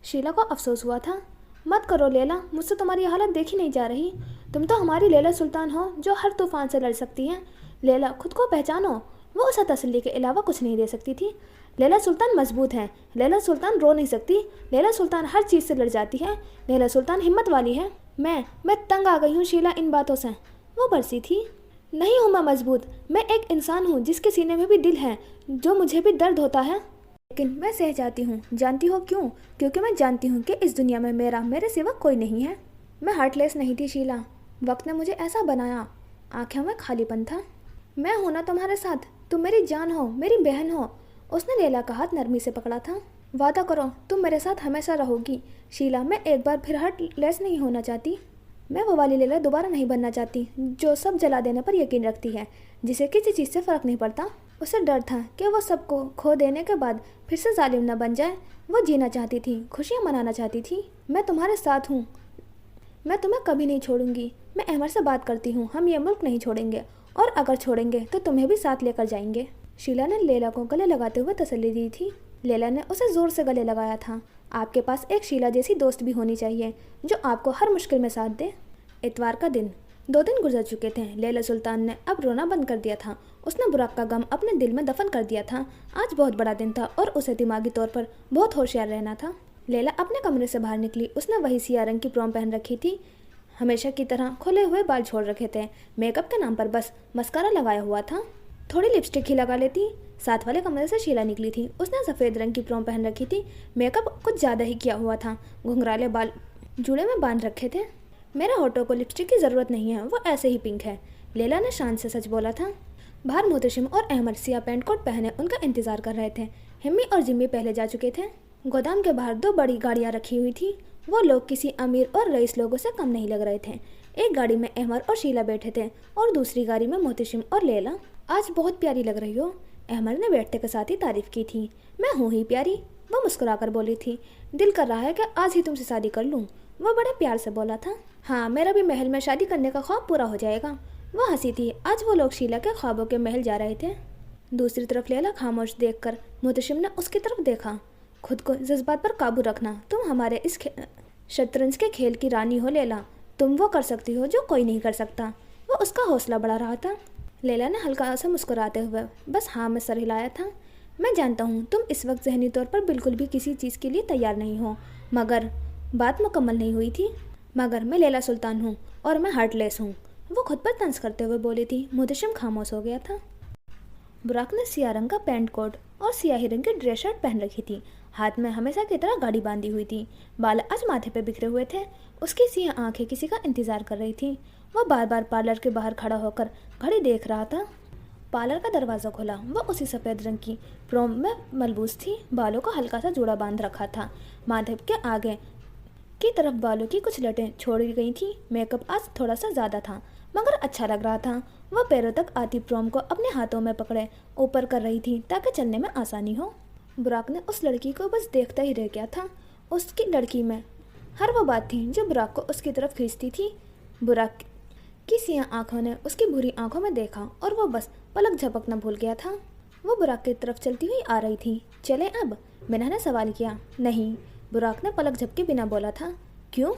Speaker 1: शीला को अफसोस हुआ था। मत करो लैला, मुझसे तुम्हारी हालत देखी नहीं जा रही। तुम तो हमारी लैला सुल्तान हो जो हर तूफान से लड़ सकती हैं। लैला, खुद को पहचानो। वो उसे तसल्ली के अलावा कुछ नहीं दे सकती थी। लैला सुल्तान मजबूत है। लैला सुल्तान रो नहीं सकती। लैला सुल्तान हर चीज़ से लड़ जाती है। लैला सुल्तान हिम्मत वाली है। मैं तंग आ गई हूँ शीला इन बातों से। वो बरसी थी। नहीं हूँ मैं मजबूत, मैं एक इंसान हूँ जिसके सीने में भी दिल है, जो मुझे भी दर्द होता है, लेकिन मैं सह जाती हूँ। जानती हो क्यों? क्योंकि मैं जानती हूँ कि इस दुनिया में मेरे सिवा कोई नहीं है। मैं हार्टलेस नहीं थी शीला, वक्त ने मुझे ऐसा बनाया। आँखों में खालीपन था। मैं हूँ ना तुम्हारे साथ, तुम मेरी जान हो, मेरी बहन हो। उसने लैला का हाथ नरमी से पकड़ा था। वादा करो तुम मेरे साथ हमेशा रहोगी। शीला, मैं एक बार फिर हार्टलेस नहीं होना चाहती। मैं वो वाली लैला दोबारा नहीं बनना चाहती जो सब जला देने पर यकीन रखती है, जिसे किसी चीज़ से फ़र्क नहीं पड़ता। उसे डर था कि वो सबको खो देने के बाद फिर से जालिम न बन जाए। वो जीना चाहती थी, खुशियाँ मनाना चाहती थी। मैं तुम्हारे साथ हूँ, मैं तुम्हें कभी नहीं छोड़ूंगी। मैं अहमर से बात करती हूँ, हम ये मुल्क नहीं छोड़ेंगे, और अगर छोड़ेंगे तो तुम्हें भी साथ लेकर जाएंगे। शीला ने लैला को गले लगाते हुए तसल्ली दी थी। लैला ने उसे ज़ोर से गले लगाया था। आपके पास एक शीला जैसी दोस्त भी होनी चाहिए जो आपको हर मुश्किल में साथ दे। इतवार का दिन। 2 दिन गुजर चुके थे। लैला सुल्तान ने अब रोना बंद कर दिया था। उसने बुराक का गम अपने दिल में दफन कर दिया था। आज बहुत बड़ा दिन था और उसे दिमागी तौर पर बहुत होशियार रहना था। लैला अपने कमरे से बाहर निकली। उसने वही सिया रंग की प्रोम पहन रखी थी। हमेशा की तरह खुले हुए बाल छोड़ रखे थे। मेकअप के नाम पर बस मस्कारा लगाया हुआ था। थोड़ी लिपस्टिक ही लगा लेती। साथ वाले कमरे से शीला निकली थी। उसने सफ़ेद रंग की प्रोम पहन रखी थी। मेकअप कुछ ज़्यादा ही किया हुआ था। घुंघराले बाल जूड़े में बांध रखे थे। मेरा होठों को लिपस्टिक की ज़रूरत नहीं है, वो ऐसे ही पिंक है। लैला ने शान से सच बोला था। बाहर मोहतशिम और अहमद सिया पैंट कोट पहने उनका इंतजार कर रहे थे। हिम्मी और जिम्मी पहले जा चुके थे। गोदाम के बाहर 2 बड़ी गाड़ियाँ रखी हुई थी। वो लोग किसी अमीर और रईस लोगों से कम नहीं लग रहे थे। एक गाड़ी में अहमद और शीला बैठे थे और दूसरी गाड़ी में मोहतशिम और लैला। आज बहुत प्यारी लग रही हो, अहमद ने बैठते के साथ ही तारीफ की थी। मैं हूँ ही प्यारी, वो मुस्कुराकर बोली थी। दिल कर रहा है कि आज ही तुमसे शादी कर लूँ, वो बड़े प्यार से बोला था। हाँ, मेरा भी महल में शादी करने का ख्वाब पूरा हो जाएगा। वो हंसी थी। आज वो लोग शीला के ख्वाबों के महल जा रहे थे। दूसरी तरफ लैला खामोश देखकर मुहतशिम ने उसकी तरफ देखा। खुद को जज्बात पर काबू रखना, तुम हमारे इस शतरंज के खेल की रानी हो लैला, तुम वो कर सकती हो जो कोई नहीं कर सकता। वो उसका हौसला बढ़ा रहा था। लैला ने हल्का सा मुस्कुराते हुए बस हाँ में सर हिलाया था। मैं जानता हूँ तुम इस वक्त जहनी तौर पर बिल्कुल भी किसी चीज़ के लिए तैयार नहीं हो, मगर बात मुकम्मल नहीं हुई थी। मगर मैं लैला सुल्तान हूँ और मैं हार्टलेस हूँ, वो खुद पर तंज करते हुए बोली थी। मुहतशिम खामोश हो गया था। बुराक ने सियाह रंग का पैंट कोट और सियाही रंग की ड्रेस शर्ट पहन रखी थी। हाथ में हमेशा की तरह गाड़ी बांधी हुई थी। बाल आज माथे पे बिखरे हुए थे। उसकी सियाह आंखें किसी का इंतजार कर रही थी। वह बार बार पार्लर के बाहर खड़ा होकर घड़ी देख रहा था। पार्लर का दरवाज़ा खुला। वह उसी सफ़ेद रंग की प्रोम में मलबूस थी। बालों का हल्का सा जूड़ा बांध रखा था। माथे के आगे की तरफ बालों की कुछ लटें छोड़ी गई थी। मेकअप आज थोड़ा सा ज़्यादा था, मगर अच्छा लग रहा था। वह पैरों तक आती प्रोम को अपने हाथों में पकड़े ऊपर कर रही थी ताकि चलने में आसानी हो। बुराक ने उस लड़की को बस देखता ही रह गया था। उसकी लड़की में हर वो बात थी जो बुराक को उसकी तरफ खींचती थी। बुराक की सियाह आंखों ने उसकी बुरी आंखों में देखा और वो बस पलक झपकना भूल गया था। वो बुराक की तरफ चलती हुई आ रही थी। चले अब? मिना ने सवाल किया। नहीं, बुराक ने पलक झपके बिना बोला था। क्यों?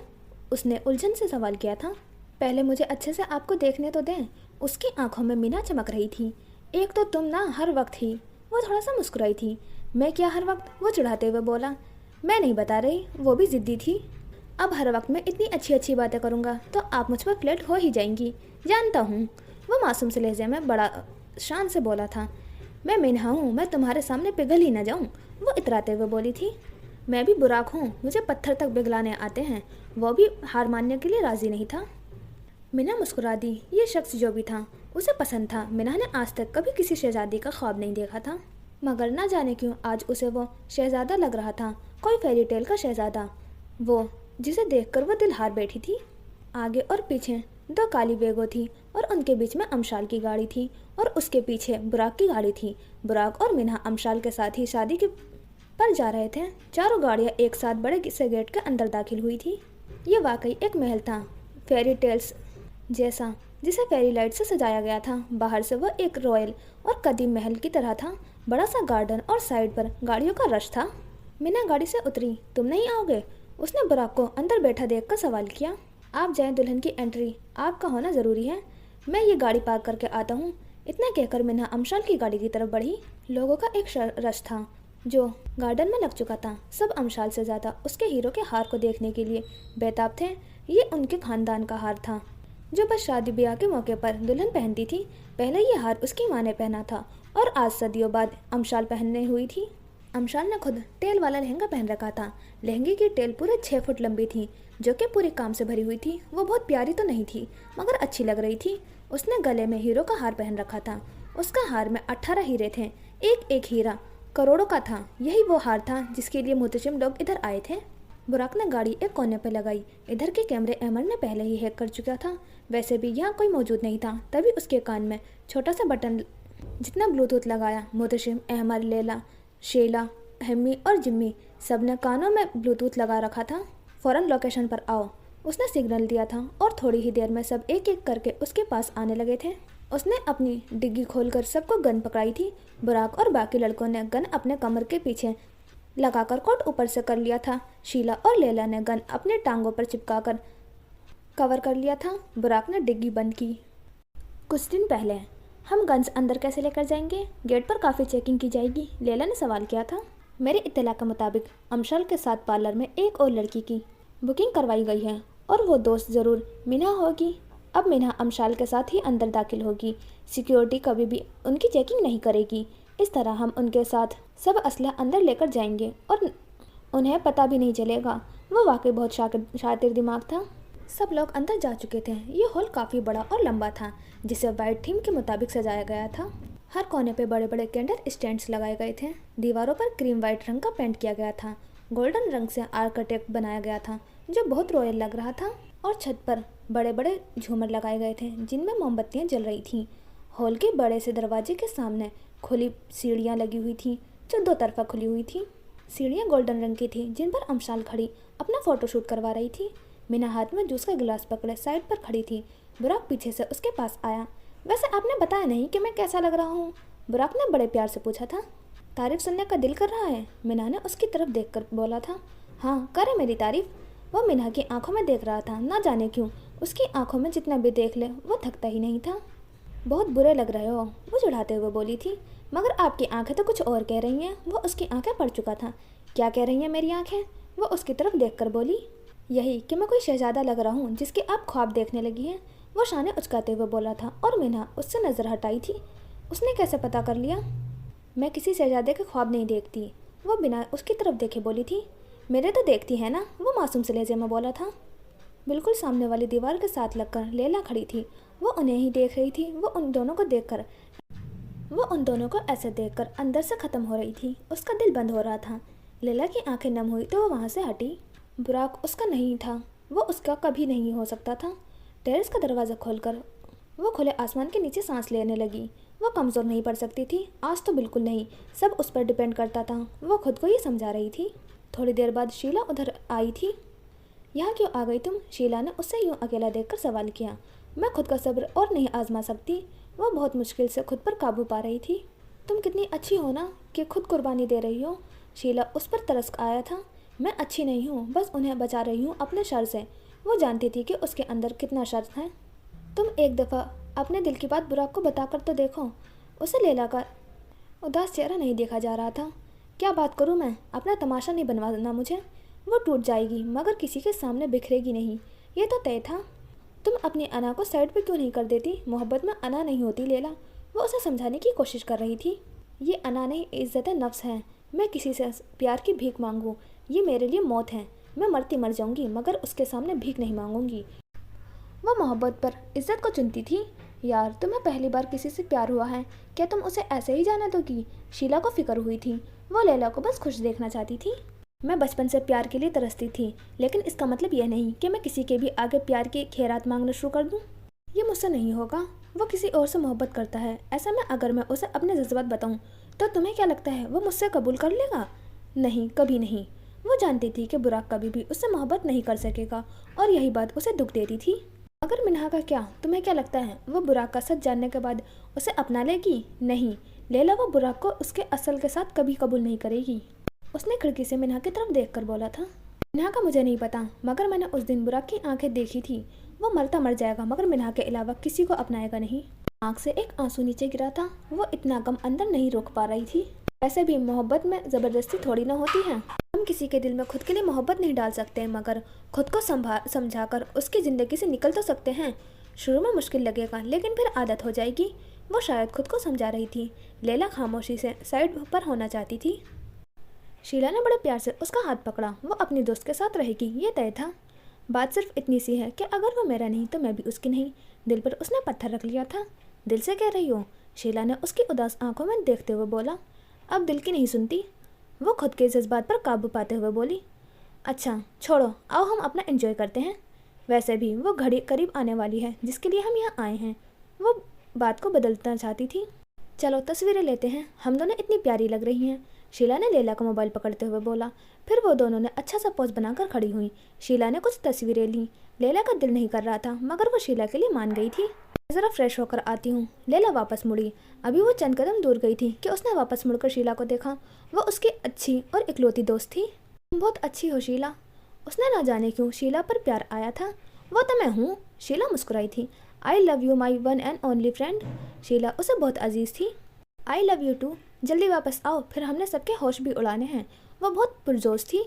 Speaker 1: उसने उलझन से सवाल किया था। पहले मुझे अच्छे से आपको देखने तो दें। उसकी आंखों में मीना चमक रही थी। एक तो तुम ना हर वक्त ही। वो थोड़ा सा मुस्कुराई थी। मैं क्या हर वक्त? वो चिढ़ाते हुए बोला। मैं नहीं बता रही, वो भी ज़िद्दी थी। अब हर वक्त मैं इतनी अच्छी अच्छी बातें करूँगा तो आप मुझ पर फ्लर्ट हो ही जाएंगी, जानता हूँ। वो मासूम से लहजे में बड़ा शान से बोला था। मैं मिन्हा हूँ, मैं तुम्हारे सामने पिघल ही न जाऊँ, वो इतराते हुए बोली थी। मैं भी बुराक हूँ, मुझे पत्थर तक पिघलाने आते हैं। वो भी हार मानने के लिए राज़ी नहीं था। मिना मुस्कुरा दी। ये शख्स जो भी था उसे पसंद था। मिना ने आज तक कभी किसी शहजादी का ख्वाब नहीं देखा था, मगर ना जाने क्यों आज उसे वो शहजादा लग रहा था, कोई फेरी टेल का शहजादा, वो जिसे देखकर वह दिल हार बैठी थी। आगे और पीछे 2 काली बेगों थी और उनके बीच में अमशाल की गाड़ी थी और उसके पीछे बुराक की गाड़ी थी। बुराक और मिना अमशाल के साथ ही शादी के पर जा रहे थे। चारों गाड़ियाँ एक साथ बड़े से गेट के अंदर दाखिल हुई थी। ये वाकई एक महल था, फेरी टेल्स जैसा, जिसे फेरी लाइट से सजाया गया था। बाहर से वह एक रॉयल और कदीम महल की तरह था। बड़ा सा गार्डन और साइड पर गाड़ियों का रश था। मिना गाड़ी से उतरी। तुम नहीं आओगे? उसने बुराक को अंदर बैठा देखकर सवाल किया। आप जाएं, दुल्हन की एंट्री आपका होना ज़रूरी है। मैं ये गाड़ी पार्क करके आता हूँ। इतना कहकर मिना अमशाल की गाड़ी की तरफ बढ़ी। लोगों का एक रश था जो गार्डन में लग चुका था। सब अमशाल से ज़्यादा उसके हीरो के हार को देखने के लिए बेताब थे। ये उनके खानदान का हार था जो बस शादी ब्याह के मौके पर दुल्हन पहनती थी। पहले ये हार उसकी माँ ने पहना था और आज सदियों बाद अमशाल पहनने हुई थी। अमशाल ने खुद टेल वाला लहंगा पहन रखा था। लहंगे की टेल पूरे 6 फुट लंबी थी, जो कि पूरे काम से भरी हुई थी। वो बहुत प्यारी तो नहीं थी, मगर अच्छी लग रही थी। उसने गले में हीरो का हार पहन रखा था। उसका हार में 18 हीरे थे। एक एक हीरा करोड़ों का था। यही वो हार था जिसके लिए मुहतशिम लोग इधर आए थे। बुराक ने गाड़ी एक कोने पर लगाई। इधर के कैमरे अहमद ने पहले ही हैक कर चुका था। वैसे भी यहाँ कोई मौजूद नहीं था। तभी उसके कान में छोटा सा बटन जितना ब्लूटूथ लगाया। मुहतशिम, अहमद, लैला, शेला, हम्मी और जिम्मी सब ने कानों में ब्लूटूथ लगा रखा था। फ़ौरन लोकेशन पर आओ, उसने सिग्नल दिया था और थोड़ी ही देर में सब एक एक करके उसके पास आने लगे थे। उसने अपनी डिग्गी खोलकर सबको गन पकड़ाई थी। बुराक और बाकी लड़कों ने गन अपने कमर के पीछे लगाकर कोट ऊपर से कर लिया था। शीला और लैला ने गन अपने टांगों पर चिपकाकर कवर कर लिया था। बुराक ने डिग्गी बंद की। कुछ दिन पहले हम गन्स अंदर कैसे लेकर जाएंगे? गेट पर काफ़ी चेकिंग की जाएगी, लैला ने सवाल किया था। मेरे इत्तला के मुताबिक अमशाल के साथ पार्लर में एक और लड़की की बुकिंग करवाई गई है और वो दोस्त ज़रूर मिना होगी। अब मिना अमशाल के साथ ही अंदर दाखिल होगी। सिक्योरिटी कभी भी उनकी चेकिंग नहीं करेगी। इस तरह हम उनके साथ सब असला अंदर लेकर जाएंगे और उन्हें पता भी नहीं चलेगा। वो वाकई बहुत शातिर दिमाग था। सब लोग अंदर जा चुके थे। ये हॉल काफ़ी बड़ा और लंबा था, जिसे वाइट थीम के मुताबिक सजाया गया था। हर कोने पे बड़े बड़े कैंडल स्टैंड्स लगाए गए थे। दीवारों पर क्रीम वाइट रंग का पेंट किया गया था। गोल्डन रंग से आर्किटेक्ट बनाया गया था जो बहुत रॉयल लग रहा था। और छत पर बड़े बड़े झूमर लगाए गए थे जिनमें मोमबत्तियाँ जल रही थीं। हॉल के बड़े से दरवाजे के सामने खुली सीढ़ियाँ लगी हुई थी जो 2 तरफा खुली हुई थी। सीढ़ियाँ गोल्डन रंग की थी जिन पर अमशाल खड़ी अपना फ़ोटोशूट करवा रही थी। मिना हाथ में जूस का गिलास पकड़े साइड पर खड़ी थी। बुराक पीछे से उसके पास आया। वैसे आपने बताया नहीं कि मैं कैसा लग रहा हूँ? बुराक ने बड़े प्यार से पूछा था। तारीफ सुनने का दिल कर रहा है? मिन्हा ने उसकी तरफ देखकर बोला था। हाँ, करे मेरी तारीफ। वह मिन्हा की आंखों में देख रहा था। ना जाने क्यों उसकी आंखों में जितना भी देख ले वो थकता ही नहीं था। बहुत बुरे लग रहे हो, वो चिढ़ाते हुए बोली थी। मगर आपकी आंखें तो कुछ और कह रही हैं। वो उसकी आंखें पढ़ चुका था। क्या कह रही हैं मेरी आंखें? वो उसकी तरफ देखकर बोली। यही कि मैं कोई शहजादा लग रहा हूँ जिसकी आप ख्वाब देखने लगी हैं। वो शाने उचकाते हुए बोला था और मिन्हा उससे नज़र हटाई थी। उसने कैसे पता कर लिया? मैं किसी शहजादे के ख्वाब नहीं देखती। वो बिना उसकी तरफ देखे बोली थी। मेरे तो देखती है ना, वो मासूम से लहजे में बोला था। बिल्कुल सामने वाली दीवार के साथ लगकर लैला खड़ी थी। वो उन्हें ही देख रही थी। वो उन दोनों को ऐसे देखकर अंदर से ख़त्म हो रही थी। उसका दिल बंद हो रहा था। लैला की आंखें नम हुई तो वो वहाँ से हटी। बुराक उसका नहीं था, वो उसका कभी नहीं हो सकता था। टेरेस का दरवाज़ा खोलकर वो खुले आसमान के नीचे सांस लेने लगी। वो कमज़ोर नहीं पड़ सकती थी, आज तो बिल्कुल नहीं। सब उस पर डिपेंड करता था। वो खुद को ये समझा रही थी। थोड़ी देर बाद शीला उधर आई थी। यहाँ क्यों आ गई तुम? शीला ने उससे यूँ अकेला देखकर सवाल किया। मैं खुद का सब्र और नहीं आजमा सकती। वो बहुत मुश्किल से खुद पर काबू पा रही थी। तुम कितनी अच्छी हो ना कि खुद कुर्बानी दे रही हो। शीला उस पर तरस आया था। मैं अच्छी नहीं हूँ, बस उन्हें बचा रही हूँ अपने शर से। वो जानती थी कि उसके अंदर कितना शर है। तुम एक दफ़ा अपने दिल की बात बुराक को बता कर तो देखो। उसे लैला का उदास चेहरा नहीं देखा जा रहा था। क्या बात करूँ मैं? अपना तमाशा नहीं बनवाना मुझे। वो टूट जाएगी मगर किसी के सामने बिखरेगी नहीं, ये तो तय था। तुम अपनी अना को साइड पे क्यों नहीं कर देती? मोहब्बत में अना नहीं होती लैला। वो उसे समझाने की कोशिश कर रही थी। ये अना नहीं, इज़्ज़त नफ्स है। मैं किसी से प्यार की भीख मांगूँ, ये मेरे लिए मौत है। मैं मरती मर जाऊंगी मगर उसके सामने भीख नहीं मांगूंगी। वो मोहब्बत पर इज्जत को चुनती थी। यार, तुम्हें पहली बार किसी से प्यार हुआ है, क्या तुम उसे ऐसे ही जाने दोगी? शीला को फिक्र हुई थी। वो लैला को बस खुश देखना चाहती थी। मैं बचपन से प्यार के लिए तरसती थी, लेकिन इसका मतलब यह नहीं कि मैं किसी के भी आगे प्यार की खैरात मांगना शुरू कर दूँ। ये मुझसे नहीं होगा। वो किसी और से मोहब्बत करता है। ऐसा में अगर मैं उसे अपने जज्बात बताऊँ तो तुम्हें क्या लगता है वो मुझसे कबूल कर लेगा? नहीं, कभी नहीं। वो जानती थी कि बुराक कभी भी उससे मोहब्बत नहीं कर सकेगा और यही बात उसे दुख देती थी। मगर मिन्हा का क्या? तुम्हें क्या लगता है वो बुराक का सच जानने के बाद उसे अपना लेगी? नहीं, लैला वो बुराक को उसके असल के साथ कभी कबूल नहीं करेगी। उसने खिड़की से मिन्हा की तरफ देखकर बोला था। मिन्हा का मुझे नहीं पता, मगर मैंने उस दिन बुराक की आंखें देखी थी। वो मरता मर जाएगा मगर मिन्हा के अलावा किसी को अपनाएगा नहीं। आंख से एक आंसू नीचे गिरा था। वो इतना गम अंदर नहीं रोक पा रही थी। वैसे भी मोहब्बत में ज़बरदस्ती थोड़ी ना होती है। हम किसी के दिल में खुद के लिए मोहब्बत नहीं डाल सकते, मगर खुद को समझाकर उसकी ज़िंदगी से निकल तो सकते हैं। शुरू में मुश्किल लगेगा लेकिन फिर आदत हो जाएगी। वो शायद खुद को समझा रही थी। लैला खामोशी से साइड पर होना चाहती थी। शीला ने बड़े प्यार से उसका हाथ पकड़ा। वो अपनी दोस्त के साथ रहेगी, ये तय था। बात सिर्फ इतनी सी है कि अगर वो मेरा नहीं तो मैं भी उसकी नहीं। दिल पर उसने पत्थर रख लिया था। दिल से कह रही हो? शीला ने उसकी उदास आंखों में देखते हुए बोला। अब दिल की नहीं सुनती। वो खुद के जज्बात पर काबू पाते हुए बोली। अच्छा छोड़ो, आओ हम अपना एंजॉय करते हैं। वैसे भी वो घड़ी करीब आने वाली है जिसके लिए हम यहाँ आए हैं। वो बात को बदलना चाहती थी। चलो तस्वीरें लेते हैं, हम दोनों इतनी प्यारी लग रही हैं। शीला ने लैला का मोबाइल पकड़ते हुए बोला। फिर वो दोनों ने अच्छा सा पोज बनाकर खड़ी हुई। शीला ने कुछ तस्वीरें ली। लैला का दिल नहीं कर रहा था मगर वो शीला के लिए मान गई थी। ज़रा फ्रेश होकर आती हूँ। लैला वापस मुड़ी। अभी वो चंद कदम दूर गई थी कि उसने वापस मुड़कर शीला को देखा। वो उसकी अच्छी और इकलौती दोस्त थी। तुम बहुत अच्छी हो शीला। उसने ना जाने क्यों शीला पर प्यार आया था। वो तो मैं हूँ। शीला मुस्कुराई थी। I love you my one and only friend. Sheela उसे बहुत अजीज थी। I love you too. जल्दी वापस आओ, फिर हमने सबके होश भी उड़ाने हैं। वो बहुत पुरजोश थी।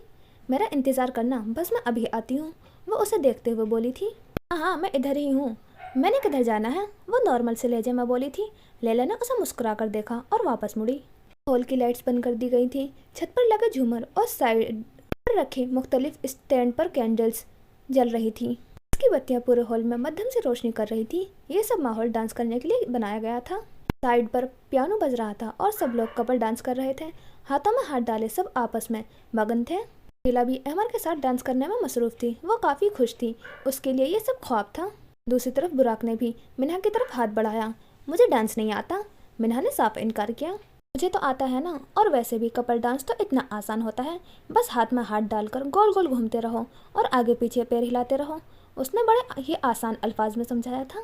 Speaker 1: मेरा इंतज़ार करना, बस मैं अभी आती हूँ। वो उसे देखते हुए बोली थी। हाँ, मैं इधर ही हूँ। मैंने किधर जाना है? वो नॉर्मल से लहजे में बोली थी। लैला ने उसे मुस्कुरा कर देखा और वापस मुड़ी। हॉल की लाइट्स बंद कर दी गई थी। छत पर लगे झूमर और साइड पर रखे मुख्तलिफ स्टैंड पर कैंडल्स जल रही थी। इसकी बत्तियां पूरे हॉल में मध्यम से रोशनी कर रही थी। ये सब माहौल डांस करने के लिए बनाया गया था। साइड पर पियानो बज रहा था और सब लोग कपल डांस कर रहे थे। हाथों में हाथ डाले सब आपस में मगन थे। शीला भी अहमर के साथ डांस करने में मसरूफ थी। वो काफ़ी खुश थी। उसके लिए ये सब ख्वाब था। दूसरी तरफ बुराक ने भी मिन्हा की तरफ हाथ बढ़ाया। मुझे डांस नहीं आता। मिन्हा ने साफ इनकार किया। मुझे तो आता है ना, और वैसे भी कपल डांस तो इतना आसान होता है। बस हाथ में हाथ डालकर गोल गोल घूमते रहो और आगे पीछे पैर हिलाते रहो। उसने बड़े ही आसान अल्फाज में समझाया था।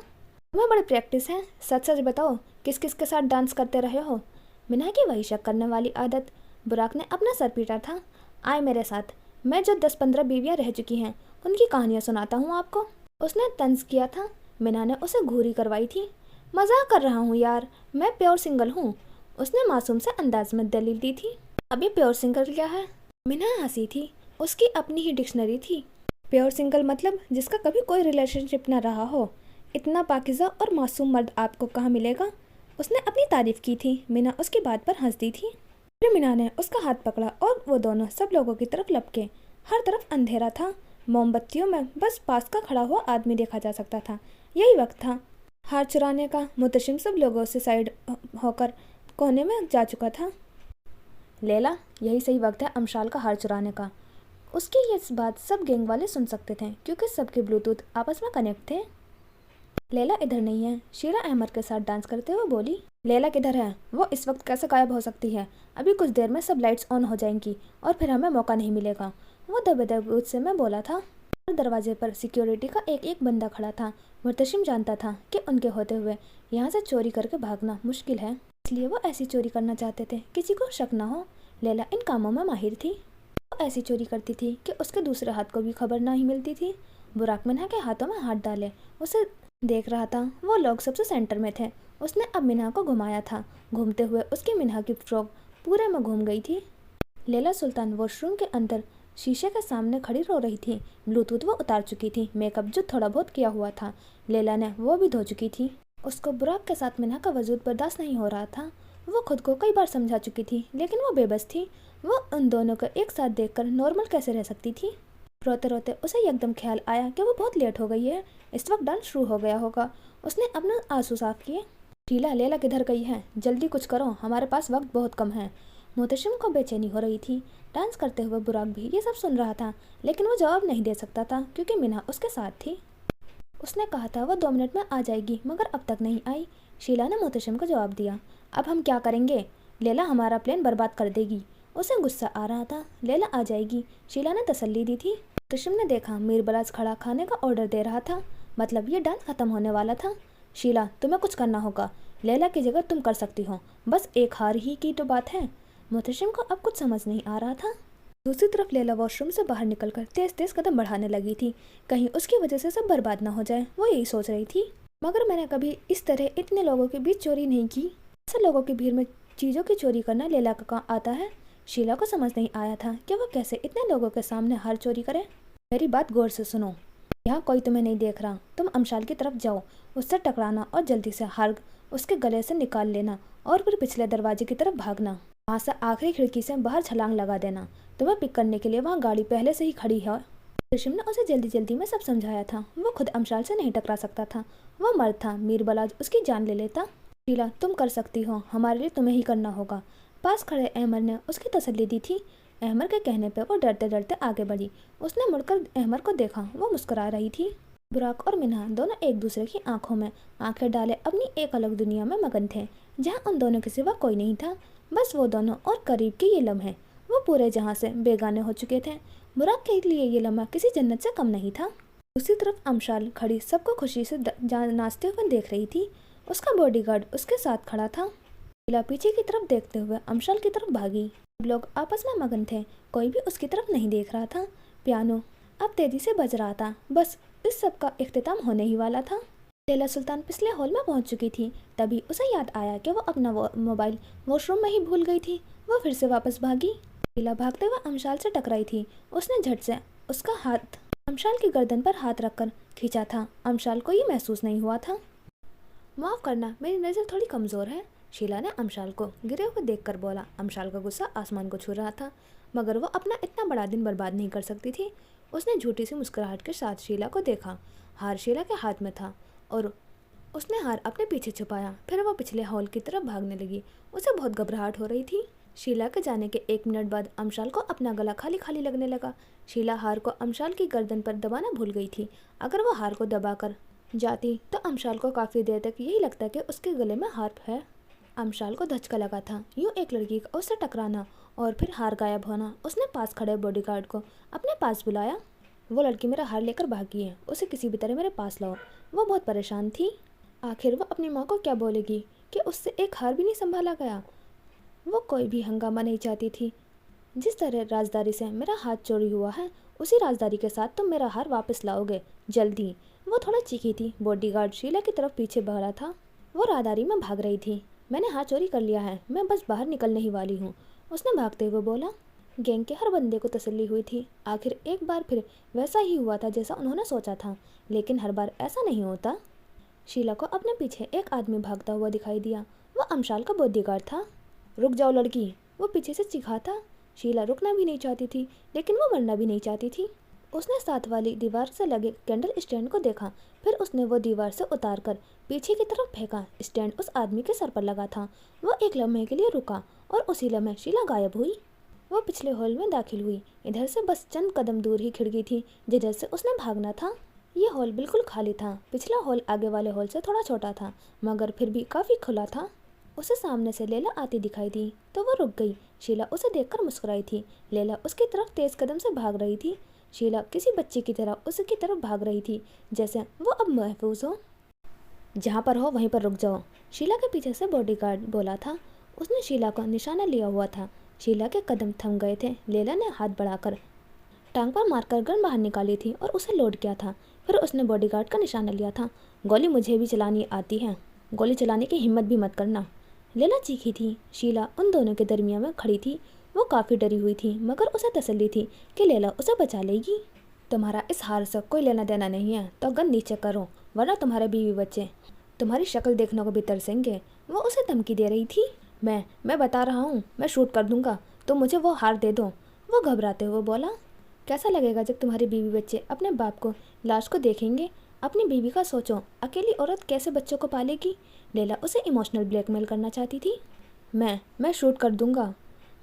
Speaker 1: तुम्हें बड़ी प्रैक्टिस है, सच सच बताओ किस किस के साथ डांस करते रहे हो। मिना की वही शक करने वाली आदत। बुराक ने अपना सर पीटा था। आए मेरे साथ, मैं जो 10-15 बीवियाँ रह चुकी हैं उनकी कहानियाँ सुनाता हूँ आपको। उसने तंज किया था। मिना ने उसे घूरी करवाई थी। मजाक कर रहा हूँ यार, मैं प्योर सिंगल हूँ, उसने मासूम से अंदाज में दलील दी थी। अभी प्योर सिंगल क्या है? मिना हंसी थी। उसकी अपनी ही डिक्शनरी थी। प्योर सिंगल मतलब जिसका कभी कोई रिलेशनशिप न रहा हो। इतना पाकिज़ा और मासूम मर्द आपको कहाँ मिलेगा? उसने अपनी तारीफ की थी। मिना उसकी बात पर हंसती थी। फिर मिना ने उसका हाथ पकड़ा और वो दोनों सब लोगों की तरफ लपके। हर तरफ अंधेरा था। मोमबत्तियों में बस पास का खड़ा हुआ आदमी देखा जा सकता था। यही वक्त था हार चुराने का। मुतशिम सब लोगों से साइड होकर कोने में जा चुका था। लैला, यही सही वक्त है अमशाल का हार चुराने का। उसकी ये बात सब गैंग वाले सुन सकते थे क्योंकि सबके ब्लूटूथ आपस में कनेक्ट थे। लैला इधर नहीं है, शीला अहमद के साथ डांस करते हुए बोली। लैला किधर है? वो इस वक्त कैसे गायब हो सकती है? अभी कुछ देर में सब लाइट्स ऑन हो जाएंगी और फिर हमें मौका नहीं मिलेगा, वो दबे दबे गुस्से में बोला था। दरवाजे पर सिक्योरिटी का एक एक बंदा खड़ा था। मुर्तशिम जानता था कि उनके होते हुए यहाँ से चोरी करके भागना मुश्किल है, इसलिए वो ऐसी चोरी करना चाहते थे किसी को शक न हो। लैला इन कामों में माहिर थी। वो ऐसी चोरी करती थी कि उसके दूसरे हाथ को भी खबर नहीं मिलती थी। बुराक मिन्हा के हाथों में हाथ डाले उसे देख रहा था। वो लोग सबसे सेंटर में थे। उसने अब मिन्हा को घुमाया था। घूमते हुए उसकी मिन्हा की फ्रॉक पूरे में घूम गई थी। लैला सुल्तान वॉशरूम के अंदर शीशे के सामने खड़ी रो रही थी। ब्लूटूथ वो उतार चुकी थी। मेकअप जो थोड़ा बहुत किया हुआ था लैला ने वो भी धो चुकी थी। उसको बुराक के साथ मिन्हा का वजूद बर्दाश्त नहीं हो रहा था। वो खुद को कई बार समझा चुकी थी लेकिन वो बेबस थी। वो उन दोनों को एक साथ देखकर नॉर्मल कैसे रह सकती थी। रोते रोते उसे एकदम ख्याल आया कि वो बहुत लेट हो गई है, इस वक्त डांस शुरू हो गया होगा। उसने अपने आंसू साफ किए। शीला, लैला किधर गई है? जल्दी कुछ करो, हमारे पास वक्त बहुत कम है। मुतशिम को बेचैनी हो रही थी। डांस करते हुए बुराक भी ये सब सुन रहा था लेकिन वो जवाब नहीं दे सकता था क्योंकि मिन्हा उसके साथ थी। उसने कहा था वो 2 मिनट में आ जाएगी मगर अब तक नहीं आई। शीला ने मुतशिम को जवाब दिया। अब हम क्या करेंगे? लैला हमारा प्लान बर्बाद कर देगी। उसे गुस्सा आ रहा था। लैला आ जाएगी, शीला ने तसल्ली दी थी। मुतशिम ने देखा मीरबलाज खड़ा खाने का ऑर्डर दे रहा था, मतलब ये डांस खत्म होने वाला था। शीला, तुम्हें कुछ करना होगा। लैला की जगह तुम कर सकती हो, बस एक हार ही की तो बात है। मुतशिम को अब कुछ समझ नहीं आ रहा था। दूसरी तरफ लैला वॉशरूम से बाहर निकलकर तेज तेज कदम बढ़ाने लगी थी। कहीं उसकी वजह से सब बर्बाद ना हो जाए, वो यही सोच रही थी। मगर मैंने कभी इस तरह इतने लोगों के बीच चोरी नहीं की। ऐसे लोगों की भीड़ में चीज़ों की चोरी करना लैला का काम आता है। शीला को समझ नहीं आया था कि वो कैसे इतने लोगों के सामने हार चोरी करे। मेरी बात गौर से सुनो, यहाँ कोई तुम्हें नहीं देख रहा। तुम अमशाल की तरफ जाओ, उससे टकराना और जल्दी से हार उसके गले से निकाल लेना और फिर पिछले दरवाजे की तरफ भागना। वहाँ से आखिरी खिड़की से बाहर छलांग लगा देना। तुम्हें पिक करने के लिए वहाँ गाड़ी पहले से ही खड़ी है। मुतशिम ने उसे जल्दी जल्दी में सब समझाया था। वो खुद अमशाल से नहीं टकरा सकता था, वो मर्द था। मीरबलाज उसकी जान ले लेता। शीला, तुम कर सकती हो, हमारे लिए तुम्हें ही करना होगा। पास खड़े अहमद ने उसकी तसल्ली दी थी। अहमद के कहने पर वो डरते डरते आगे बढ़ी। उसने मुड़कर अहमद को देखा, वो मुस्कुरा रही थी। बुराक और मिन्हा दोनों एक दूसरे की आंखों में आंखें डाले अपनी एक अलग दुनिया में मगन थे जहाँ उन दोनों के सिवा कोई नहीं था। बस वो दोनों और करीब के ये लम्हे, वो पूरे जहाँ से बेगाने हो चुके थे। बुराक के लिए ये लम्हा किसी जन्नत से कम नहीं था। दूसरी तरफ अमशाल खड़ी सबको खुशी से नाचते हुए देख रही थी। उसका बॉडीगार्ड उसके साथ खड़ा था। शीला पीछे की तरफ देखते हुए अमशाल की तरफ भागी। सब लोग आपस में मगन थे, कोई भी उसकी तरफ नहीं देख रहा था। पियानो अब तेजी से बज रहा था। बस इस सब का इख्तिताम होने ही वाला था। लैला सुल्तान पिछले हॉल में पहुंच चुकी थी। तभी उसे याद आया कि वो अपना मोबाइल वॉशरूम में ही भूल गई थी। वो फिर से वापस भागी। शीला भागते हुए अमशाल से टकराई थी। उसने झट से उसका हाथ अमशाल की गर्दन पर हाथ रखकर खींचा था। अमशाल को ये महसूस नहीं हुआ था। माफ़ करना, मेरी नज़र थोड़ी कमज़ोर है, शीला ने अमशाल को गिरे हुए देखकर बोला। अमशाल का गुस्सा आसमान को छू रहा था मगर वो अपना इतना बड़ा दिन बर्बाद नहीं कर सकती थी। उसने झूठी सी मुस्कुराहट के साथ शीला को देखा। हार शीला के हाथ में था और उसने हार अपने पीछे छुपाया। फिर वो पिछले हॉल की तरफ भागने लगी। उसे बहुत घबराहट हो रही थी। शीला के जाने के 1 मिनट बाद अमशाल को अपना गला खाली खाली लगने लगा। शीला हार को अमशाल की गर्दन पर दबाना भूल गई थी। अगर वो हार को दबाकर जाती तो अमशाल को काफ़ी देर तक यही लगता कि उसके गले में हार है। अमशाल को धचका लगा था यूँ एक लड़की का उससे टकराना और फिर हार गायब होना। उसने पास खड़े बॉडीगार्ड को अपने पास बुलाया। वो लड़की मेरा हार लेकर भागी है, उसे किसी भी तरह मेरे पास लाओ। वो बहुत परेशान थी। आखिर वो अपनी माँ को क्या बोलेगी कि उससे एक हार भी नहीं संभाला गया। वो कोई भी हंगामा नहीं चाहती थी। जिस तरह राजदारी से मेरा हाथ चोरी हुआ है, उसी राजदारी के साथ तुम मेरा हार वापस लाओगे, जल्दी। वो थोड़ा चीखी थी। बॉडीगार्ड शीला की तरफ पीछे बढ़ा था। वो राजदारी में भाग रही थी। मैंने हाथ चोरी कर लिया है, मैं बस बाहर निकलने ही वाली हूँ, उसने भागते हुए बोला। गैंग के हर बंदे को तसल्ली हुई थी। आखिर एक बार फिर वैसा ही हुआ था जैसा उन्होंने सोचा था, लेकिन हर बार ऐसा नहीं होता। शीला को अपने पीछे एक आदमी भागता हुआ दिखाई दिया। वो अमशाल का बॉडीगार्ड था। रुक जाओ लड़की, वो पीछे से चीखा था। शीला रुकना भी नहीं चाहती थी, लेकिन वो मरना भी नहीं चाहती थी। उसने साथ वाली दीवार से लगे कैंडल स्टैंड को देखा, फिर उसने वो दीवार से उतार कर पीछे की तरफ फेंका। स्टैंड उस आदमी के सर पर लगा था। वो एक लम्हे के लिए रुका और उसी लम्हे शीला गायब हुई। वो पिछले हॉल में दाखिल हुई। इधर से बस चंद कदम दूर ही खिड़की थी जिधर से उसने भागना था। ये हॉल बिल्कुल खाली था। पिछला हॉल आगे वाले हॉल से थोड़ा छोटा था, मगर फिर भी काफ़ी खुला था। उसे सामने से लैला आती दिखाई दी तो वो रुक गई। शीला उसे देखकर मुस्कुराई थी। लैला उसकी तरफ तेज कदम से भाग रही थी। शीला किसी बच्चे की तरह उसकी तरफ भाग रही थी, जैसे वो अब महफूज हो। जहाँ पर हो वहीं पर रुक जाओ, शीला के पीछे से बॉडीगार्ड बोला था। उसने शीला का निशाना लिया हुआ था। शीला के कदम थम गए थे। लैला ने हाथ बढ़ाकर टांग पर मारकर गन बाहर निकाली थी और उसे लोड किया था। फिर उसने बॉडीगार्ड का निशाना लिया था। गोली मुझे भी चलानी आती है, गोली चलाने की हिम्मत भी मत करना, लैला चीखी थी। शीला उन दोनों के दरमियान में खड़ी थी। वो काफ़ी डरी हुई थी, मगर उसे तसल्ली थी कि लैला उसे बचा लेगी। तुम्हारा इस हार से कोई लेना देना नहीं है तो गन नीचे करो, वरना तुम्हारे बीवी बच्चे तुम्हारी शक्ल देखने को भी तरसेंगे। वो उसे धमकी दे रही थी। मैं बता रहा हूँ, मैं शूट कर दूंगा, तो मुझे वो हार दे दो, वो घबराते हुए बोला। कैसा लगेगा जब तुम्हारी बीवी बच्चे अपने बाप को लाश को देखेंगे। अपनी बीवी का सोचो, अकेली औरत कैसे बच्चों को पालेगी। लैला उसे इमोशनल ब्लैकमेल करना चाहती थी। मैं शूट कर दूंगा।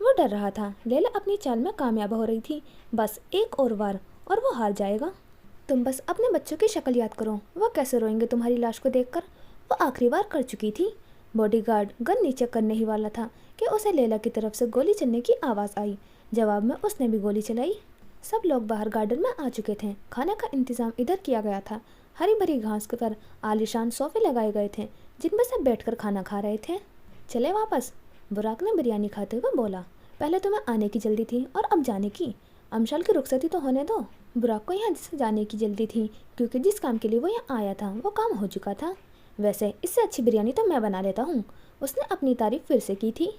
Speaker 1: वो डर रहा था। लैला अपनी चाल में कामयाब हो रही थी। बस एक और वार और वो हार जाएगा। तुम बस अपने बच्चों की शक्ल याद करो, वो कैसे रोएंगे तुम्हारी लाश को देखकर। वो आखिरी बार कर चुकी थी। बॉडीगार्ड गन नीचे करने ही वाला था कि उसे लैला की तरफ से गोली चलने की आवाज़ आई। जवाब में उसने भी गोली चलाई। सब लोग बाहर गार्डन में आ चुके थे। खाने का इंतजाम इधर किया गया था। हरी भरी घास पर आलीशान सोफे लगाए गए थे, जिनमें सब बैठकर खाना खा रहे थे। चले वापस, बुराक ने बिरयानी खाते हुए बोला। पहले तुम्हें आने की जल्दी थी और अब जाने की। अमशाल की रुखसती तो होने दो। बुराक को यहाँ से जाने की जल्दी थी, क्योंकि जिस काम के लिए वो यहाँ आया था वो काम हो चुका था। वैसे इससे अच्छी बिरयानी तो मैं बना लेता हूँ, उसने अपनी तारीफ फिर से की थी।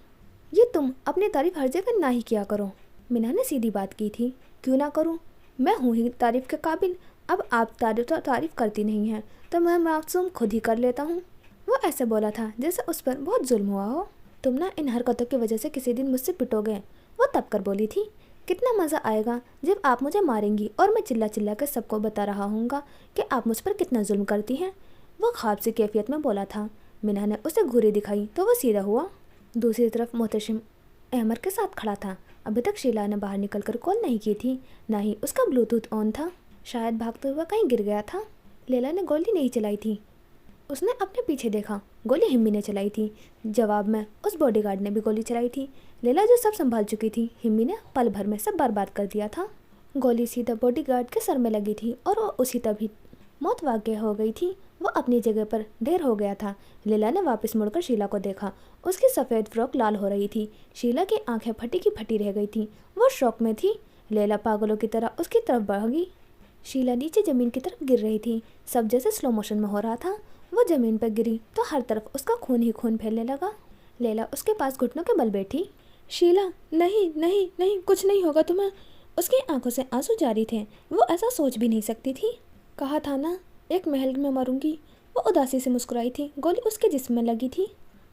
Speaker 1: ये तुम अपनी तारीफ हर जगह ना ही किया करो, मीना ने सीधी बात की थी। क्यों ना करूँ, मैं हूँ ही तारीफ के काबिल। अब आप तारीफ करती नहीं हैं तो मैं मासूम खुद ही कर लेता हूँ। वो ऐसे बोला था जैसे उस पर बहुत जुल्म हुआ हो। तुम ना इन हरकतों की वजह से किसी दिन मुझसे पिटोगे, वो तब कर बोली थी। कितना मज़ा आएगा जब आप मुझे मारेंगी और मैं चिल्ला चिल्ला कर सबको बता रहा हूँगा कि आप मुझ पर कितना जुल्म करती हैं। वो ख्वाब सी कैफियत में बोला था। मीना ने उसे घूरी दिखाई तो वह सीधा हुआ। दूसरी तरफ मोहतशिम अहमर के साथ खड़ा था। अभी तक शीला ने बाहर निकलकर कॉल नहीं की थी, ना ही उसका ब्लूटूथ ऑन था। शायद भागते हुए कहीं गिर गया था। लैला ने गोली नहीं चलाई थी। उसने अपने पीछे देखा, गोली हिम्मी ने चलाई थी। जवाब में उस बॉडीगार्ड ने भी गोली चलाई थी। लैला जो सब संभाल चुकी थी, हिम्मी ने पल भर में सब बर्बाद कर दिया था। गोली सीधा बॉडीगार्ड के सर में लगी थी और वो उसी तभी मौत वाक़ हो गई थी। वो अपनी जगह पर ढेर हो गया था। लैला ने वापस मुड़कर शीला को देखा। उसकी सफ़ेद फ्रॉक लाल हो रही थी। शीला की आंखें फटी की फटी रह गई थी। वो शौक में थी। लैला पागलों की तरह उसकी तरफ भागी। शीला नीचे ज़मीन की तरफ गिर रही थी। सब जैसे स्लो मोशन में हो रहा था। वो ज़मीन पर गिरी तो हर तरफ उसका खून ही खून फैलने लगा। लैला उसके पास घुटनों के बल बैठी। शीला, नहीं नहीं नहीं, कुछ नहीं होगा तुम्हें। उसकी आंखों से आंसू जारी थे। वो ऐसा सोच भी नहीं सकती थी। कहा था ना, एक महल में मरूंगी। वो उदासी से मुस्कुराई थी। गोली उसके जिस्म में लगी थी।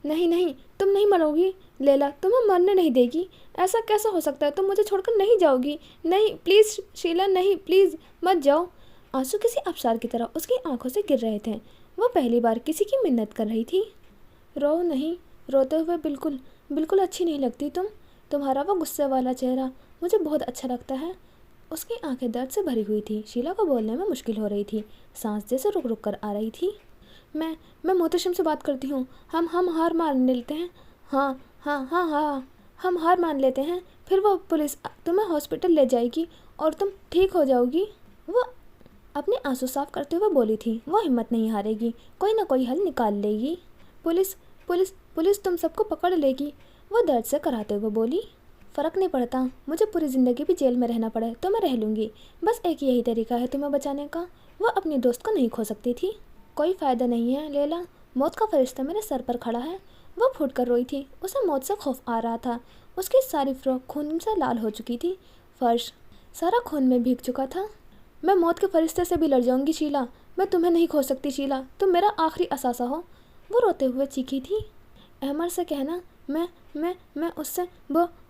Speaker 1: नहीं नहीं, तुम नहीं मरोगी। लैला तुम्हें मरने नहीं देगी। ऐसा कैसा हो सकता है, तुम मुझे छोड़कर नहीं जाओगी। नहीं प्लीज़ शीला, नहीं प्लीज़ मत जाओ। आंसू किसी अबसार की तरह उसकी आंखों से गिर रहे थे। वो पहली बार किसी की मिन्नत कर रही थी। रो नहीं, रोते हुए बिल्कुल बिल्कुल अच्छी नहीं लगती तुम। तुम्हारा वो गुस्से वाला चेहरा मुझे बहुत अच्छा लगता है। उसकी आंखें दर्द से भरी हुई थी। शीला को बोलने में मुश्किल हो रही थी। सांस जैसे रुक रुक कर आ रही थी। मैं मोहतशिम से बात करती हूँ। हम हार मान लेते हैं। हाँ हाँ हाँ हाँ, हम हार मान लेते हैं। फिर वो पुलिस तुम्हें हॉस्पिटल ले जाएगी और तुम ठीक हो जाओगी। वो अपने आंसू साफ करते हुए बोली थी। वो हिम्मत नहीं हारेगी, कोई ना कोई हल निकाल लेगी। पुलिस पुलिस पुलिस तुम सबको पकड़ लेगी, वो दर्द से कराते हुए बोली। फ़र्क नहीं पड़ता, मुझे पूरी ज़िंदगी भी जेल में रहना पड़े तो मैं रह लूँगी, बस एक यही तरीका है तुम्हें बचाने का। वो अपनी दोस्त को नहीं खो सकती थी। कोई फ़ायदा नहीं है लैला, मौत का फरिश्ता मेरे सर पर खड़ा है। वो फूट कर रोई थी, उसे मौत से खौफ आ रहा था। उसकी सारी फ्रॉक खून से लाल हो चुकी थी, फर्श सारा खून में भीग चुका था। मैं मौत के फरिश्ते से भी लड़ जाऊंगी शीला, मैं तुम्हें नहीं खो सकती शीला, तुम मेरा आखिरी असासा हो। वो रोते हुए चीखी थी। अहमद से कहना मैं उससे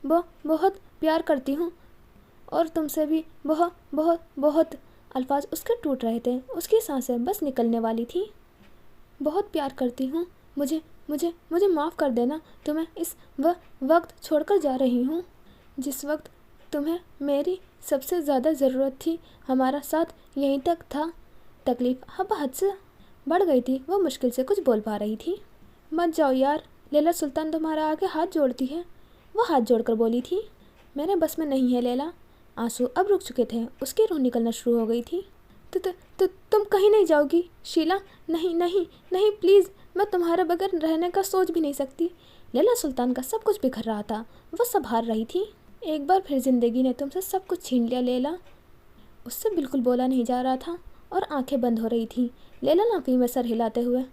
Speaker 1: बहुत प्यार करती हूँ, और तुमसे भी बहुत बहुत बहुत। अल्फाज उसके टूट रहे थे, उसकी सांसें बस निकलने वाली थी। बहुत प्यार करती हूँ, मुझे मुझे मुझे माफ़ कर देना, तुम्हें इस वक्त छोड़कर जा रही हूँ जिस वक्त तुम्हें मेरी सबसे ज़्यादा ज़रूरत थी। हमारा साथ यहीं तक था। तकलीफ़ अब हद से बढ़ गई थी, वो मुश्किल से कुछ बोल पा रही थी। मत जाओ यार, लैला सुल्तान तुम्हारा आगे हाथ जोड़ती है, वो हाथ जोड़कर बोली थी। मेरे बस में नहीं है लैला। आंसू अब रुक चुके थे, उसकी रूह निकलना शुरू हो गई थी। तुम कहीं नहीं जाओगी शीला? नहीं नहीं नहीं प्लीज़, मैं तुम्हारे बगैर रहने का सोच भी नहीं सकती। लैला सुल्तान का सब कुछ बिखर रहा था, वो सब हार रही थी। एक बार फिर जिंदगी ने तुमसे सब कुछ छीन लिया लैला। उससे बिल्कुल बोला नहीं जा रहा था और आंखें बंद हो रही थी। लैला नाफी में सर हिलाते हुए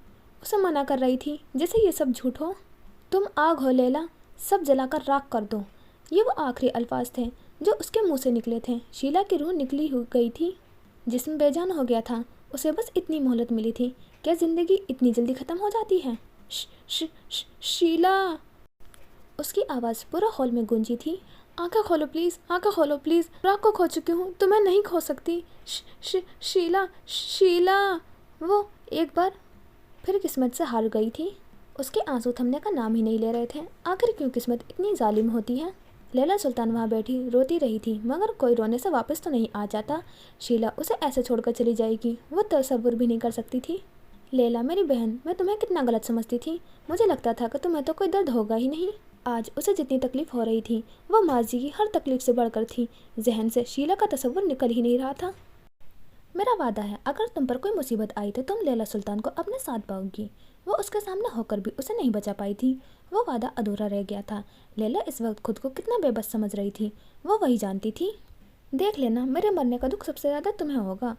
Speaker 1: उसे मना कर रही थी, जैसे ये सब झूठ हो। तुम आग हो लैला, सब जलाकर राख कर दो। ये वो आखिरी अल्फाज थे जो उसके मुंह से निकले थे। शीला की रूह निकली हो गई थी, जिस्म बेजान हो गया था। उसे बस इतनी मोहलत मिली थी। क्या जिंदगी इतनी जल्दी ख़त्म हो जाती है? शीला, उसकी आवाज़ पूरा हॉल में गूंजी थी। आंखें खोलो प्लीज़, आंखें खोलो प्लीज़, राख को खो चुकी हूँ, तुम्हें नहीं खो सकती। शीला शीला। वो एक बार फिर किस्मत से हार गई थी। उसके आंसू थमने का नाम ही नहीं ले रहे थे। आखिर क्यों किस्मत इतनी जालिम होती है? लैला सुल्तान वहाँ बैठी रोती रही थी, मगर कोई रोने से वापस तो नहीं आ जाता। शीला उसे ऐसे छोड़कर चली जाएगी, वो तसव्वुर भी नहीं कर सकती थी। लैला मेरी बहन, मैं तुम्हें कितना गलत समझती थी। मुझे लगता था कि तुम्हें तो कोई दर्द होगा ही नहीं। आज उसे जितनी तकलीफ़ हो रही थी, वो माजी की हर तकलीफ से बढ़कर थी। जहन से शीला का तसव्वुर निकल ही नहीं रहा था। मेरा वादा है, अगर तुम पर कोई मुसीबत आई तो तुम लैला सुल्तान को अपने साथ पाओगी। वो उसके सामने होकर भी उसे नहीं बचा पाई थी। वो वादा अधूरा रह गया था। लैला इस वक्त खुद को कितना बेबस समझ रही थी, वो वही जानती थी। देख लेना, मेरे मरने का दुख सबसे ज़्यादा तुम्हें होगा,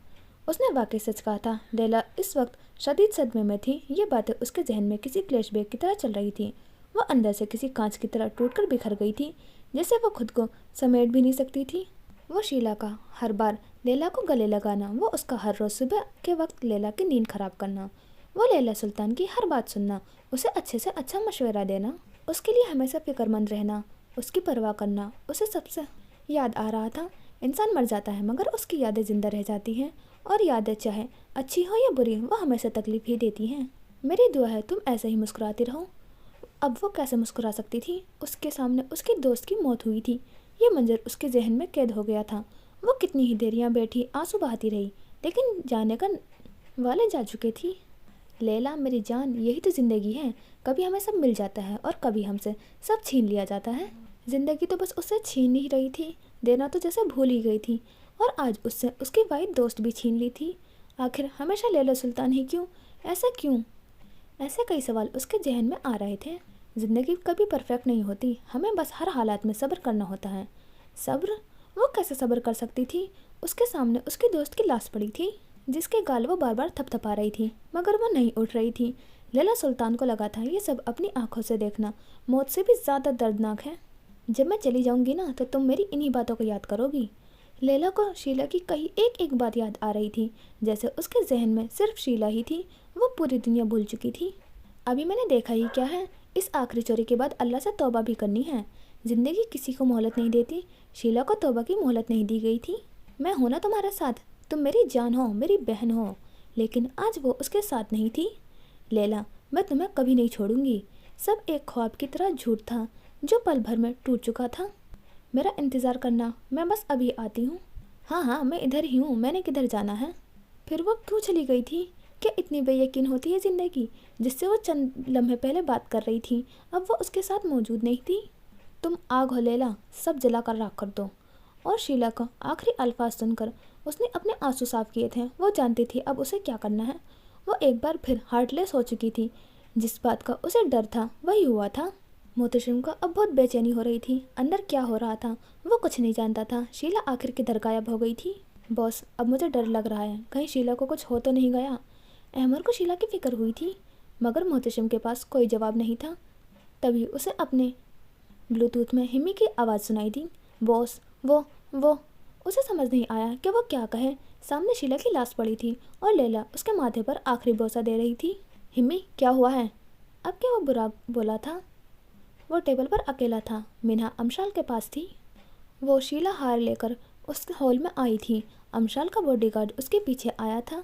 Speaker 1: उसने वाकई सच कहा था। लैला इस वक्त शदीद सदमे में थी। ये बातें उसके जहन में किसी फ्लैशबैक की तरह चल रही थी। वो अंदर से किसी कांच की तरह टूटकर बिखर गई थी, जैसे वो खुद को समेट भी नहीं सकती थी। वो शीला का हर बार लैला को गले लगाना, वो उसका हर रोज़ सुबह के वक्त लैला की नींद खराब करना, वो लैला सुल्तान की हर बात सुनना, उसे अच्छे से अच्छा मशवरा देना, उसके लिए हमेशा फिक्रमंद रहना, उसकी परवाह करना, उसे सबसे याद आ रहा था। इंसान मर जाता है मगर उसकी यादें ज़िंदा रह जाती हैं, और यादें चाहे अच्छी हो या बुरी, वो हमेशा तकलीफ ही देती हैं। मेरी दुआ है तुम ऐसे ही मुस्कुराती रहो। अब वो कैसे मुस्कुरा सकती थी? उसके सामने उसकी दोस्त की मौत हुई थी। ये मंजर उसके जहन में कैद हो गया था। वो कितनी ही देर यहाँ बैठी आंसू बहाती रही, लेकिन जाने का वाले जा चुके थी। लैला मेरी जान, यही तो ज़िंदगी है। कभी हमें सब मिल जाता है और कभी हमसे सब छीन लिया जाता है। ज़िंदगी तो बस उससे छीन ही रही थी, देना तो जैसे भूल ही गई थी, और आज उससे उसकी वाइट दोस्त भी छीन ली थी। आखिर हमेशा लैला सुल्तान ही क्यों? ऐसा क्यों? ऐसे कई सवाल उसके जहन में आ रहे थे। ज़िंदगी कभी परफेक्ट नहीं होती, हमें बस हर हालात में सब्र करना होता है। सब्र? वो कैसे सब्र कर सकती थी? उसके सामने उसकी दोस्त की लाश पड़ी थी, जिसके गाल वो बार बार थपथपा रही थी, मगर वो नहीं उठ रही थी। लैला सुल्तान को लगा था ये सब अपनी आंखों से देखना मौत से भी ज़्यादा दर्दनाक है। जब मैं चली जाऊंगी ना, तो तुम मेरी इन्हीं बातों को याद करोगी। लैला को शीला की कही एक एक बात याद आ रही थी, जैसे उसके जहन में सिर्फ शीला ही थी। वो पूरी दुनिया भूल चुकी थी। अभी मैंने देखा ही क्या है, इस आखिरी चोरी के बाद अल्लाह से तौबा भी करनी है। ज़िंदगी किसी को मोहलत नहीं देती। शीला को तौबा की मोहलत नहीं दी गई थी। मैं हूं ना तुम्हारे साथ, तुम मेरी जान हो, मेरी बहन हो। लेकिन आज वो उसके साथ नहीं थी। लैला, मैं तुम्हें कभी नहीं छोड़ूंगी। सब एक ख्वाब की तरह झूठ था, जो पल भर में टूट चुका था। मेरा इंतज़ार करना, मैं बस अभी आती हूँ। हाँ हाँ, मैं इधर ही हूँ, मैंने किधर जाना है? फिर वो क्यों चली गई थी? क्या इतनी बेयकीन होती है ज़िंदगी, जिससे वो चंद लम्हे पहले बात कर रही थी, अब वो उसके साथ मौजूद नहीं थी। तुम आग हो लैला, सब जला कर राख कर दो, और शीला को आखिरी अल्फाज सुनकर उसने अपने आंसू साफ किए थे। वो जानती थी अब उसे क्या करना है। वो एक बार फिर हार्टलेस हो चुकी थी। जिस बात का उसे डर था वही हुआ था। मोहतशिम को अब बहुत बेचैनी हो रही थी। अंदर क्या हो रहा था वो कुछ नहीं जानता था। शीला आखिर किधर गायब हो गई थी। बॉस, अब मुझे डर लग रहा है, कहीं शीला को कुछ हो तो नहीं गया। अहमर को शीला की फिक्र हुई थी, मगर मोहतशिम के पास कोई जवाब नहीं था। तभी उसे अपने ब्लूटूथ में हिम्मी की आवाज़ सुनाई दी। बॉस, वो उसे समझ नहीं आया कि वो क्या कहे। सामने शीला की लाश पड़ी थी और लैला उसके माथे पर आखिरी बोसा दे रही थी। हिम्मी, क्या हुआ है? अब क्या वो बुरा बोला था? वो टेबल पर अकेला था। मिन्हा अमशाल के पास थी। वो शीला हार लेकर उस हॉल में आई थी। अमशाल का बॉडीगार्ड उसके पीछे आया था।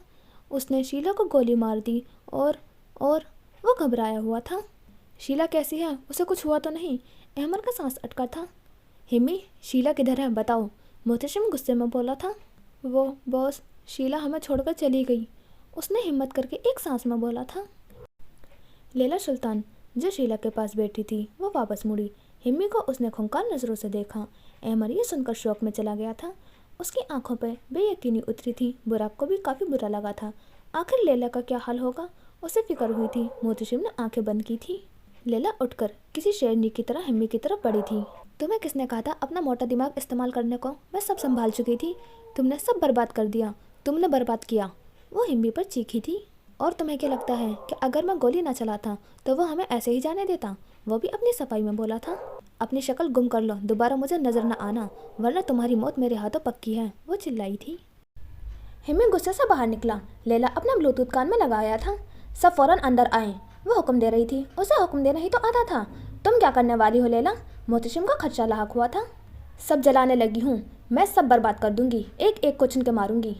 Speaker 1: उसने शीला को गोली मार दी और वो घबराया हुआ था। शीला कैसी है? उसे कुछ हुआ तो नहीं? अहमर का सांस अटका था। हिम्मी, शीला किधर है बताओ, मोहतशिम गुस्से में बोला था। वो बॉस, शीला हमें छोड़कर चली गई, उसने हिम्मत करके एक सांस में बोला था। लैला सुल्तान जो शीला के पास बैठी थी वो वापस मुड़ी। हिम्मी को उसने खूंखार नज़रों से देखा। अहमर ये सुनकर शौक में चला गया था। उसकी आंखों पर बेयकीनी उतरी थी। बुराक को भी काफ़ी बुरा लगा था। आखिर लैला का क्या हाल होगा, उसे फिक्र हुई थी। मोहतशिम ने आंखें बंद की थी। लैला उठकर किसी शेरनी की तरह हिम्मी की तरफ बढ़ी थी। तुम्हें किसने कहा था अपना मोटा दिमाग इस्तेमाल करने को? मैं सब संभाल चुकी थी। तुमने सब बर्बाद कर दिया। तुमने बर्बाद किया। वो हिम्मी पर चीखी थी। और तुम्हें क्या लगता है कि अगर मैं गोली ना चलाता तो वो हमें ऐसे ही जाने देता? वो भी अपनी सफाई में बोला था। अपनी शक्ल गुम कर लो, दोबारा मुझे नजर न आना, वरना तुम्हारी मौत मेरे हाथों पक्की है, वो चिल्लाई थी। हिम्मी गुस्से से बाहर निकला। लैला अपना ब्लूटूथ कान में लगाया था। सब फौरन अंदर आए, वो हुक्म दे रही थी। उसे हुक्म देना ही तो आता था। तुम क्या करने वाली हो लैला? मोहतशिम का खर्चा लाक हुआ था। सब जलाने लगी हूँ मैं, सब बर्बाद कर दूंगी, एक एक को चुन के मारूंगी।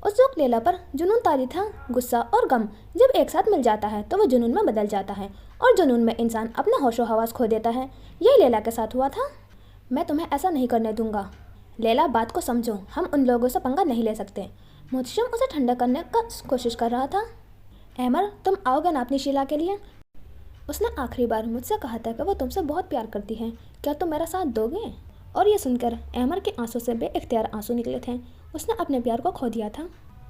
Speaker 1: उस वक्त लैला पर जुनून तारी था। गुस्सा और गम जब एक साथ मिल जाता है तो वो जुनून में बदल जाता है और जुनून में इंसान अपना होशो हवास खो देता है। यही लैला के साथ हुआ था। मैं तुम्हें ऐसा नहीं करने दूंगा। लैला, बात को समझो, हम उन लोगों से पंगा नहीं ले सकते। मोहतशिम उसे ठंडा करने का कोशिश कर रहा था। अहमर, तुम आओगे ना अपनी शीला के लिए? उसने आखिरी बार मुझसे कहा था कि वो तुमसे बहुत प्यार करती है, क्या तुम मेरा साथ दोगे? और ये सुनकर अहमर के आंसू से बेइख्तियार आंसू निकले थे। उसने अपने प्यार को खो दिया था।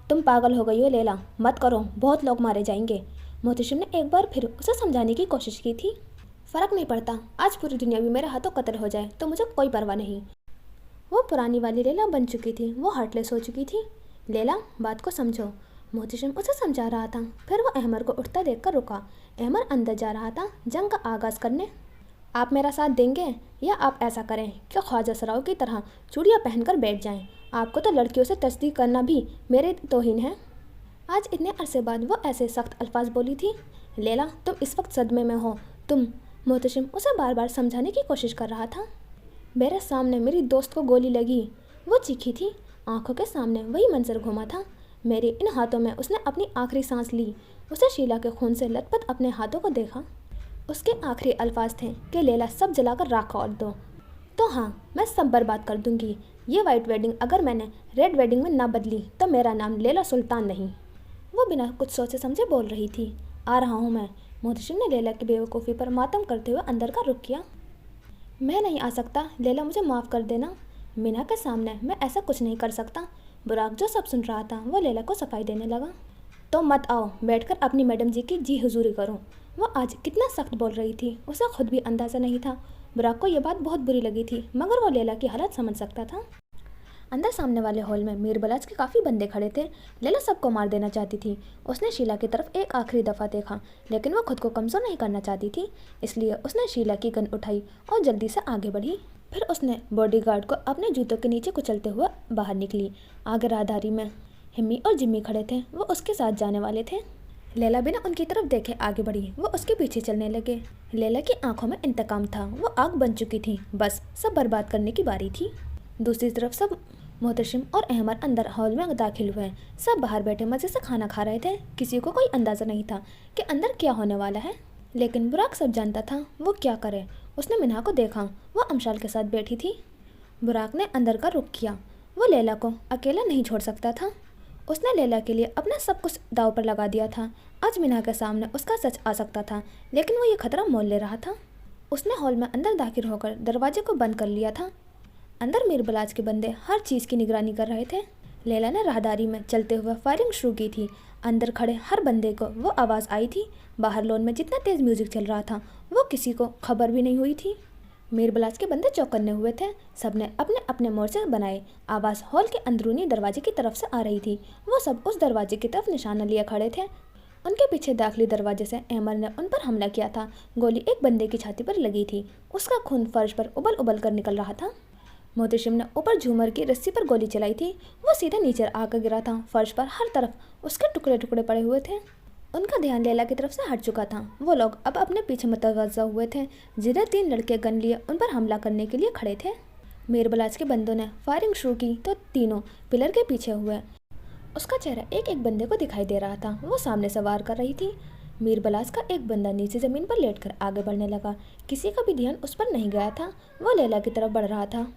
Speaker 1: तुम पागल हो गई हो लैला, मत करो, बहुत लोग मारे जाएंगे। मोहतशिम ने एक बार फिर उसे समझाने की कोशिश की थी। फ़र्क नहीं पड़ता, आज पूरी दुनिया भी मेरे हाथों कत्ल हो जाए तो मुझे कोई परवाह नहीं। वो पुरानी वाली लैला बन चुकी थी। वो हार्टलेस हो चुकी थी। लैला, बात को समझो, मोहतशिम उसे समझा रहा था। फिर वो अहमर को उठता देखकर रुका। अहमर अंदर जा रहा था जंग का आगाज़ करने। आप मेरा साथ देंगे या आप ऐसा करें कि ख्वाजा सराओं की तरह चूड़ियाँ पहनकर बैठ जाएं? आपको तो लड़कियों से तस्दीक करना भी मेरे तौहीन है। आज इतने अरसे बाद वो ऐसे सख्त अल्फाज बोली थी। लैला, तुम इस वक्त सदमे में हो। तुम मोहतशिम उसे बार बार समझाने की कोशिश कर रहा था। मेरे सामने मेरी दोस्त को गोली लगी, वो चीखी थी। आंखों के सामने वही मंजर घूमा था। मेरे इन हाथों में उसने अपनी आखिरी सांस ली। उसे शीला के खून से लथपथ अपने हाथों को देखा। उसके आखिरी अल्फाज थे कि लैला, सब जलाकर राख कर दो। तो हाँ, मैं सब बर्बाद कर दूंगी। ये वाइट वेडिंग अगर मैंने रेड वेडिंग में ना बदली तो मेरा नाम लैला सुल्तान नहीं। वो बिना कुछ सोचे समझे बोल रही थी। आ रहा हूँ मैं। मोहतशिम ने लैला की बेवकूफ़ी पर मातम करते हुए अंदर का रुख किया। मैं नहीं आ सकता लैला, मुझे माफ़ कर देना। मीना के सामने मैं ऐसा कुछ नहीं कर सकता। बुराक जो सब सुन रहा था वो लैला को सफाई देने लगा। तो मत आओ, बैठकर अपनी मैडम जी की जी हुजूरी करो। वो आज कितना सख्त बोल रही थी उसे खुद भी अंदाज़ा नहीं था। बुराक को यह बात बहुत बुरी लगी थी, मगर वो लैला की हालत समझ सकता था। अंदर सामने वाले हॉल में मीर बलाज के काफ़ी बंदे खड़े थे। लैला सबको मार देना चाहती थी। उसने शीला की तरफ एक आखिरी दफ़ा देखा, लेकिन वो खुद को कमज़ोर नहीं करना चाहती थी। इसलिए उसने शीला की गन उठाई और जल्दी से आगे बढ़ी। फिर उसने बॉडीगार्ड को अपने जूतों के नीचे कुचलते हुए बाहर निकली। आगे राहदारी में हिम्मी और जिम्मी खड़े थे। वो उसके साथ जाने वाले थे। लैला बिना उनकी तरफ देखे आगे बढ़ी। वो उसके पीछे चलने लगे। लैला की आंखों में इंतकाम था। वो आग बन चुकी थी, बस सब बर्बाद करने की बारी थी। दूसरी तरफ सब मोहतशिम और अहमर अंदर हॉल में दाखिल हुए। सब बाहर बैठे मज़े से खाना खा रहे थे। किसी को कोई अंदाज़ा नहीं था कि अंदर क्या होने वाला है, लेकिन बुराक सब जानता था वो क्या करे। उसने मिन्हा को देखा, वो अमशाल के साथ बैठी थी। बुराक ने अंदर का रुख किया। वो लैला को अकेला नहीं छोड़ सकता था। उसने लैला के लिए अपना सब कुछ दाव पर लगा दिया था। आज मिन्हा के सामने उसका सच आ सकता था, लेकिन वो ये खतरा मोल ले रहा था। उसने हॉल में अंदर दाखिल होकर दरवाजे को बंद कर लिया था। अंदर मीरबलाज के बंदे हर चीज़ की निगरानी कर रहे थे। लैला ने राहदारी में चलते हुए फायरिंग शुरू की थी। अंदर खड़े हर बंदे को वो आवाज़ आई थी। बाहर लॉन में जितना तेज़ म्यूजिक चल रहा था वो किसी को खबर भी नहीं हुई थी। मीरबलाज के बंदे चौकन्ने हुए थे। सबने अपने अपने मोर्चे बनाए। आवाज़ हॉल के अंदरूनी दरवाजे की तरफ से आ रही थी। वो सब उस दरवाजे की तरफ निशाना लिए खड़े थे। उनके पीछे दाखिली दरवाजे से अहमद ने उन पर हमला किया था। गोली एक बंदे की छाती पर लगी थी। उसका खून फर्श पर उबल उबल कर निकल रहा था। मोहतशिम ने ऊपर झूमर की रस्सी पर गोली चलाई थी। वो सीधे नीचे आकर गिरा था। फर्श पर हर तरफ उसके टुकड़े टुकड़े पड़े हुए थे। उनका ध्यान लैला की तरफ से हट चुका था। वो लोग अब अपने पीछे मुतवज्जा हुए थे, जिन्हें 3 लड़के गन लिए उन पर हमला करने के लिए खड़े थे। मीरबलाज के बंदों ने फायरिंग शुरू की तो तीनों पिलर के पीछे हुए। उसका चेहरा एक एक बंदे को दिखाई दे रहा था। वो सामने से वार कर रही थी। मीरबलाज का एक बंदा नीचे ज़मीन पर लेटकर आगे बढ़ने लगा। किसी का भी ध्यान उस पर नहीं गया था। वो लैला की तरफ बढ़ रहा था।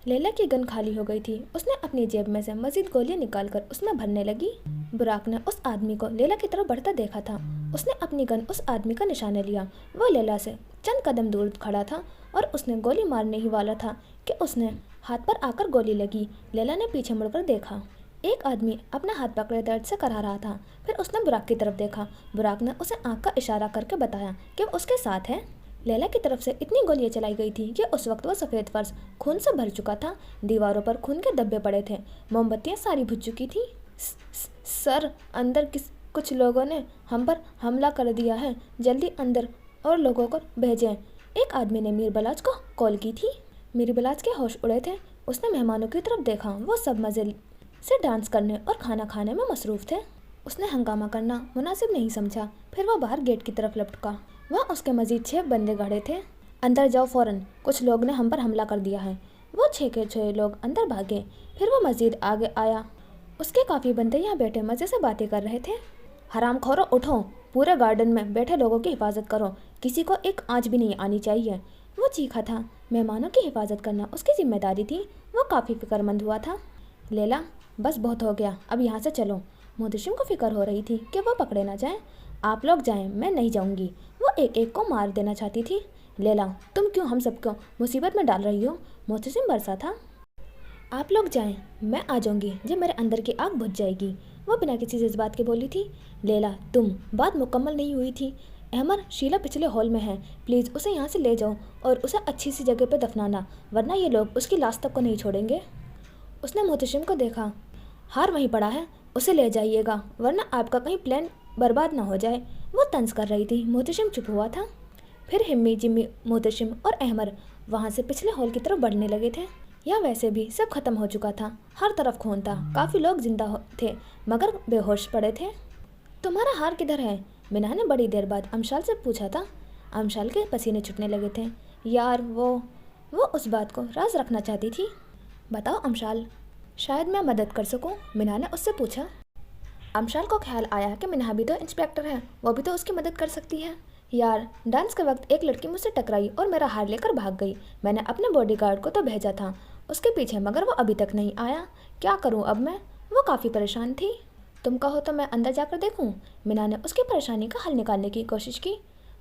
Speaker 1: लैला की गन खाली हो गई थी। उसने अपनी जेब में से मजीद गोलियां निकालकर उसमें भरने लगी। बुराक ने उस आदमी को लैला की तरफ बढ़ता देखा था। उसने अपनी गन उस आदमी का निशाना लिया। वो लैला से चंद कदम दूर खड़ा था और उसने गोली मारने ही वाला था कि उसने हाथ पर आकर गोली लगी। लैला ने पीछे मुड़कर देखा। एक आदमी अपना हाथ पकड़े दर्द से करा रहा था। फिर उसने बुराक की तरफ देखा। बुराक ने उसे आंख का इशारा करके बताया कि वो उसके साथ है। लैला की तरफ से इतनी गोलियां चलाई गई थी कि उस वक्त वह सफ़ेद फर्श खून से भर चुका था। दीवारों पर खून के धब्बे पड़े थे। मोमबत्तियां सारी बुझ चुकी थी। सर, अंदर कुछ लोगों ने हम पर हमला कर दिया है। जल्दी अंदर और लोगों को भेजें। एक आदमी ने मीरबलाज को कॉल की थी। मीरबलाज के होश उड़े थे। उसने मेहमानों की तरफ देखा। वो सब मज़े से डांस करने और खाना खाने में मसरूफ़ थे। उसने हंगामा करना मुनासिब नहीं समझा। फिर वह बाहर गेट की तरफ लपका। वहाँ उसके मजीद 6 बंदे खड़े थे। अंदर जाओ फ़ौरन, कुछ लोग ने हम पर हमला कर दिया है। वो 6 के 6 लोग अंदर भागे। फिर वो मजीद आगे आया। उसके काफ़ी बंदे यहाँ बैठे मज़े से बातें कर रहे थे। हरामखोरों, उठो, पूरे गार्डन में बैठे लोगों की हिफाजत करो। किसी को एक आँच भी नहीं आनी चाहिए। वो चीखा था। मेहमानों की हिफाजत करना उसकी जिम्मेदारी थी। वो काफ़ी फिक्रमंद हुआ था। लैला, बस बहुत हो गया, अब यहाँ से चलो। मोहतशिम को फिक्र हो रही थी कि वो पकड़े ना जाएं। आप लोग जाएं, मैं नहीं जाऊंगी। वो एक एक को मार देना चाहती थी। लैला, तुम क्यों हम सबको मुसीबत में डाल रही हो? मोहतशिम बरसा था। आप लोग जाएं, मैं आ जाऊंगी जब मेरे अंदर की आग बुझ जाएगी। वो बिना किसी जज्बात के बोली थी। लैला, तुम, बात मुकम्मल नहीं हुई थी। अहमद, शीला पिछले हॉल में है। प्लीज़ उसे यहाँ से ले जाओ और उसे अच्छी सी जगह पर दफनाना, वरना ये लोग उसकी लाश तक को नहीं छोड़ेंगे। उसने मोहतशिम को देखा। हार वहीं पड़ा है, उसे ले जाइएगा, वरना आपका कहीं प्लान बर्बाद ना हो जाए। वो तंज कर रही थी। मोहतशिम चुप हुआ था। फिर हिम्मी, जिम्मी, मोहतशिम और अहमद वहाँ से पिछले हॉल की तरफ बढ़ने लगे थे। यहाँ वैसे भी सब खत्म हो चुका था। हर तरफ खून था। काफ़ी लोग जिंदा थे मगर बेहोश पड़े थे। तुम्हारा हार किधर है? मिना ने बड़ी देर बाद अमशाल से पूछा था। अमशाल के पसीने छूटने लगे थे। यार, वो उस बात को राज रखना चाहती थी। बताओ अमशाल, शायद मैं मदद कर सकूं, मिना ने उससे पूछा। अमशाल को ख्याल आया कि मिना भी तो इंस्पेक्टर है, वो भी तो उसकी मदद कर सकती है। यार, डांस के वक्त एक लड़की मुझसे टकराई और मेरा हार लेकर भाग गई। मैंने अपने बॉडीगार्ड को तो भेजा था उसके पीछे, मगर वो अभी तक नहीं आया। क्या करूं अब मैं? वो काफ़ी परेशान थी। तुम कहो तो मैं अंदर जाकर देखूं? मिना ने उसकी परेशानी का हल निकालने की कोशिश की।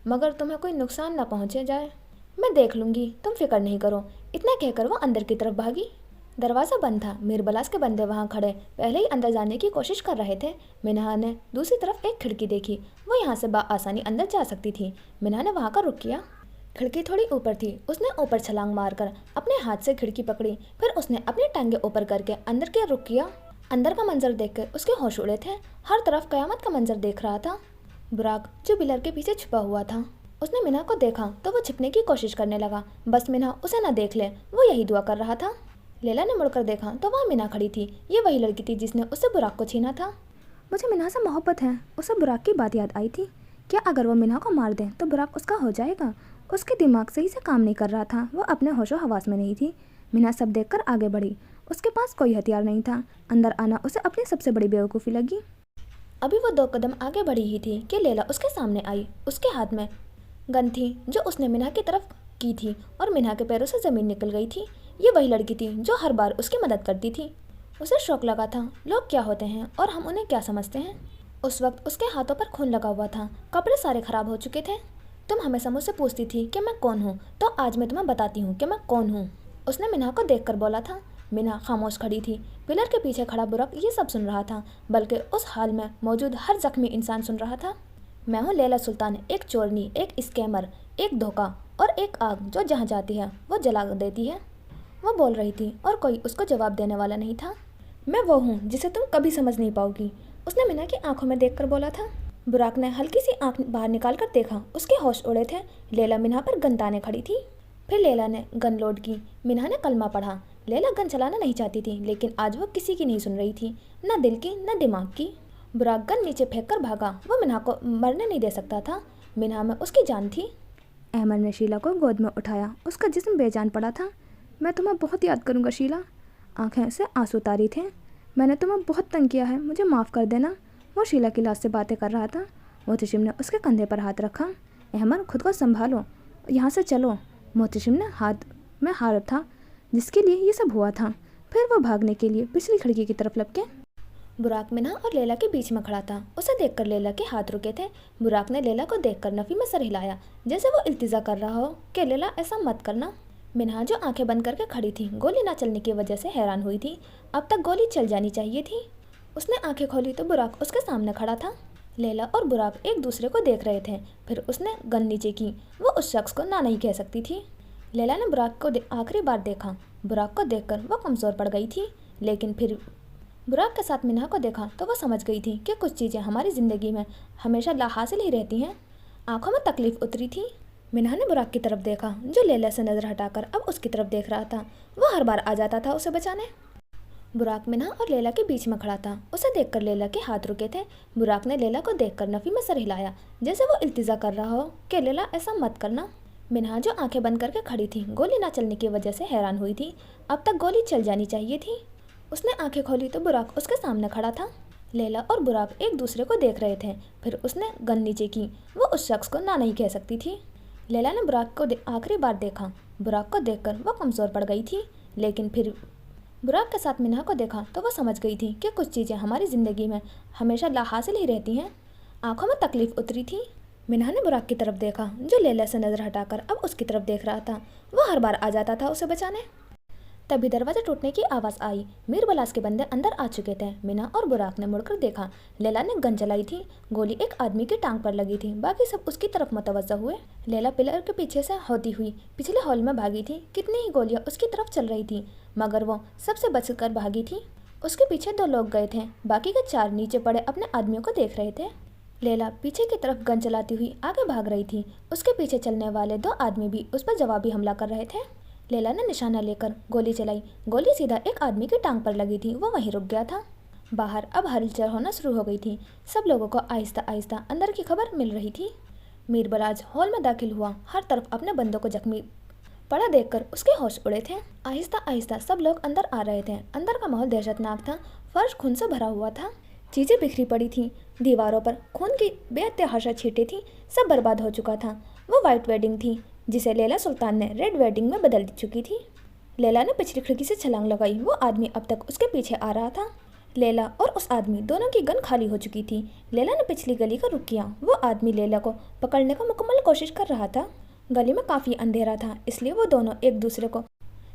Speaker 1: मगर तुम्हें कोई नुकसान ना पहुँचे जाए। मैं देख लूँगी, तुम फिक्र नहीं करो। इतना कहकर वो अंदर की तरफ भागी। दरवाज़ा बंद था। मीरबलाज के बंदे वहाँ खड़े पहले ही अंदर जाने की कोशिश कर रहे थे। मिना ने दूसरी तरफ एक खिड़की देखी। वो यहाँ से आसानी अंदर जा सकती थी। मिना ने वहाँ का रुख किया। खिड़की थोड़ी ऊपर थी। उसने ऊपर छलांग मारकर अपने हाथ से खिड़की पकड़ी। फिर उसने अपनी टांगे ऊपर करके अंदर के रुख किया। अंदर का मंजर देखकर उसके होश उड़े थे। हर तरफ कयामत का मंजर देख रहा था। बुराक, जो पिलर के पीछे छुपा हुआ था, उसने मिना को देखा तो वो छिपने की कोशिश करने लगा। बस मिना उसे न देख ले, वो यही दुआ कर रहा था। लैला ने मुड़कर देखा तो वहाँ मिना खड़ी थी। ये वही लड़की थी जिसने उससे बुराक को छीना था। मुझे मिना से मोहब्बत है। उसे बुराक की बात याद आई थी। क्या अगर वो मिना को मार दे तो बुराक उसका हो जाएगा? उसके दिमाग सही से काम नहीं कर रहा था। वो अपने होशो हवास में नहीं थी। मिना सब देखकर आगे बढ़ी। उसके पास कोई हथियार नहीं था। अंदर आना उसे अपनी सबसे बड़ी बेवकूफ़ी लगी। अभी वो 2 कदम आगे बढ़ी ही थी कि लैला उसके सामने आई। उसके हाथ में गन थी जो उसने मिना की तरफ की थी और मिना के पैरों से ज़मीन निकल गई थी। ये वही लड़की थी जो हर बार उसकी मदद करती थी। उसे शौक लगा था लोग क्या होते हैं और हम उन्हें क्या समझते हैं। उस वक्त उसके हाथों पर खून लगा हुआ था। कपड़े सारे खराब हो चुके थे। तुम हमेशा मुझसे पूछती थी कि मैं कौन हूँ, तो आज मैं तुम्हें बताती हूँ कि मैं कौन हूँ। उसने मिन्हा को देखकर बोला था। मिन्हा खामोश खड़ी थी। पिलर के पीछे खड़ा बुराक ये सब सुन रहा था, बल्कि उस हाल में मौजूद हर जख्मी इंसान सुन रहा था। मैं हूँ लैला सुल्तान, एक चोरनी, एक स्कैमर, एक धोखा और एक आग जो जहाँ जाती है वो जला देती है। वो बोल रही थी और कोई उसको जवाब देने वाला नहीं था। मैं वो हूँ जिसे तुम कभी समझ नहीं पाओगी, उसने मिन्हा की आंखों में देखकर बोला था। बुराक ने हल्की सी आंख बाहर निकाल कर देखा। उसके होश उड़े थे। लैला मिन्हा पर गन ताने खड़ी थी। फिर लैला ने गन लोड की। मिन्हा ने कलमा पढ़ा। लैला गन चलाना नहीं चाहती थी, लेकिन आज वो किसी की नहीं सुन रही थी, न दिल की न दिमाग की। बुराक गन नीचे फेंक कर भागा। वो मिन्हा को मरने नहीं दे सकता था। मिन्हा में उसकी जान थी। अहमद ने शीला को गोद में उठाया। उसका जिस्म बेजान पड़ा था। मैं तुम्हें बहुत याद करूँगा शीला। आंखें से आंसू तारी थे। मैंने तुम्हें बहुत तंग किया है, मुझे माफ़ कर देना। वो शीला की लाश से बातें कर रहा था। मोहतशिम ने उसके कंधे पर हाथ रखा। अहमद, खुद को संभालो, यहाँ से चलो। मोहतशिम ने हाथ में हार था जिसके लिए ये सब हुआ था। फिर वो भागने के लिए पिछली खिड़की की तरफ लपके। बुराक मिन्हा और लैला के बीच में खड़ा था। उसे देखकर लैला के हाथ रुके थे। बुराक ने लैला को देखकर नफ़ी में सर हिलाया, जैसे वो इल्तिजा कर रहा हो कि लैला ऐसा मत करना। मिन्हा जो आंखें बंद करके खड़ी थी, गोली ना चलने की वजह से हैरान हुई थी। अब तक गोली चल जानी चाहिए थी। उसने आंखें खोली तो बुराक उसके सामने खड़ा था। लैला और बुराक एक दूसरे को देख रहे थे। फिर उसने गन नीचे की। वो उस शख्स को ना नहीं कह सकती थी। लैला ने बुराक को आखिरी बार देखा। बुराक को देखकर वो कमज़ोर पड़ गई थी, लेकिन फिर बुराक के साथ मिन्हा को देखा तो वो समझ गई थी कि कुछ चीज़ें हमारी ज़िंदगी में हमेशा लाहासिल ही रहती हैं। आंखों में तकलीफ उतरी थी। मिन्हा ने बुराक की तरफ देखा, जो लैला से नज़र हटाकर अब उसकी तरफ देख रहा था। वो हर बार आ जाता था उसे बचाने। बुराक मिन्हा और लैला के बीच में खड़ा था। उसे देखकर लैला के हाथ रुके थे। बुराक ने लैला को देखकर नफ़ी में सर हिलाया, जैसे वो इल्तिजा कर रहा हो कि लैला ऐसा मत करना। मिन्हा जो आंखें बंद करके खड़ी थी, गोली ना चलने की वजह से हैरान हुई थी। अब तक गोली चल जानी चाहिए थी। उसने आंखें खोली तो बुराक उसके सामने खड़ा था। लैला और बुराक एक दूसरे को देख रहे थे। फिर उसने गन नीचे की। वो उस शख्स को ना नहीं कह सकती थी। लैला ने बुराक को आखिरी बार देखा। बुराक को देखकर वो कमज़ोर पड़ गई थी, लेकिन फिर बुराक के साथ मिन्हा को देखा तो वो समझ गई थी कि कुछ चीज़ें हमारी ज़िंदगी में हमेशा लाहासिल ही रहती हैं। आंखों में तकलीफ उतरी थी। मिन्हा ने बुराक की तरफ देखा, जो लैला से नज़र हटाकर अब उसकी तरफ देख रहा था। वो हर बार आ जाता था उसे बचाने। तभी दरवाज़ा टूटने की आवाज़ आई। मीर बलास के बंदे अंदर आ चुके थे। मिन्हा और बुराक ने मुड़कर देखा। लैला ने गन चलाई थी। गोली एक आदमी की टांग पर लगी थी। बाकी सब उसकी तरफ मुतवज्जह हुए। लैला पिलर के पीछे से होती हुई पिछले हॉल में भागी थी। कितनी ही गोलियां उसकी तरफ चल रही थी, मगर वो सबसे बचकर भागी थी। उसके पीछे 2 लोग गए थे। बाकी के 4 नीचे पड़े अपने आदमियों को देख रहे थे। लैला पीछे की तरफ गन चलाती हुई आगे भाग रही थी। उसके पीछे चलने वाले 2 आदमी भी उस पर जवाबी हमला कर रहे थे। लैला ने निशाना लेकर गोली चलाई। गोली सीधा एक आदमी की टांग पर लगी थी। वो वहीं रुक गया था। बाहर अब हलचल होना शुरू हो गई थी। सब लोगों को आहिस्ता आहिस्ता अंदर की खबर मिल रही थी। मीर बलाज हॉल में दाखिल हुआ। हर तरफ अपने बंदों को जख्मी पड़ा देखकर उसके होश उड़े थे। आहिस्ता आहिस्ता सब लोग अंदर आ रहे थे। अंदर का माहौल दहशतनाक था। फर्श खून से भरा हुआ था। चीज़ें बिखरी पड़ी थी। दीवारों पर खून की बेतहाशा छींटे थी। सब बर्बाद हो चुका था। वो वाइट वेडिंग थी, जिसे लैला सुल्तान ने रेड वेडिंग में बदल चुकी थी। लैला ने पिछली खिड़की से छलांग लगाई। वो आदमी अब तक उसके पीछे आ रहा था। लैला और उस आदमी दोनों की गन खाली हो चुकी थी। लैला ने पिछली गली का रुख किया। वो आदमी लैला को पकड़ने का मुकम्मल कोशिश कर रहा था। गली में काफ़ी अंधेरा था, इसलिए वो दोनों एक दूसरे को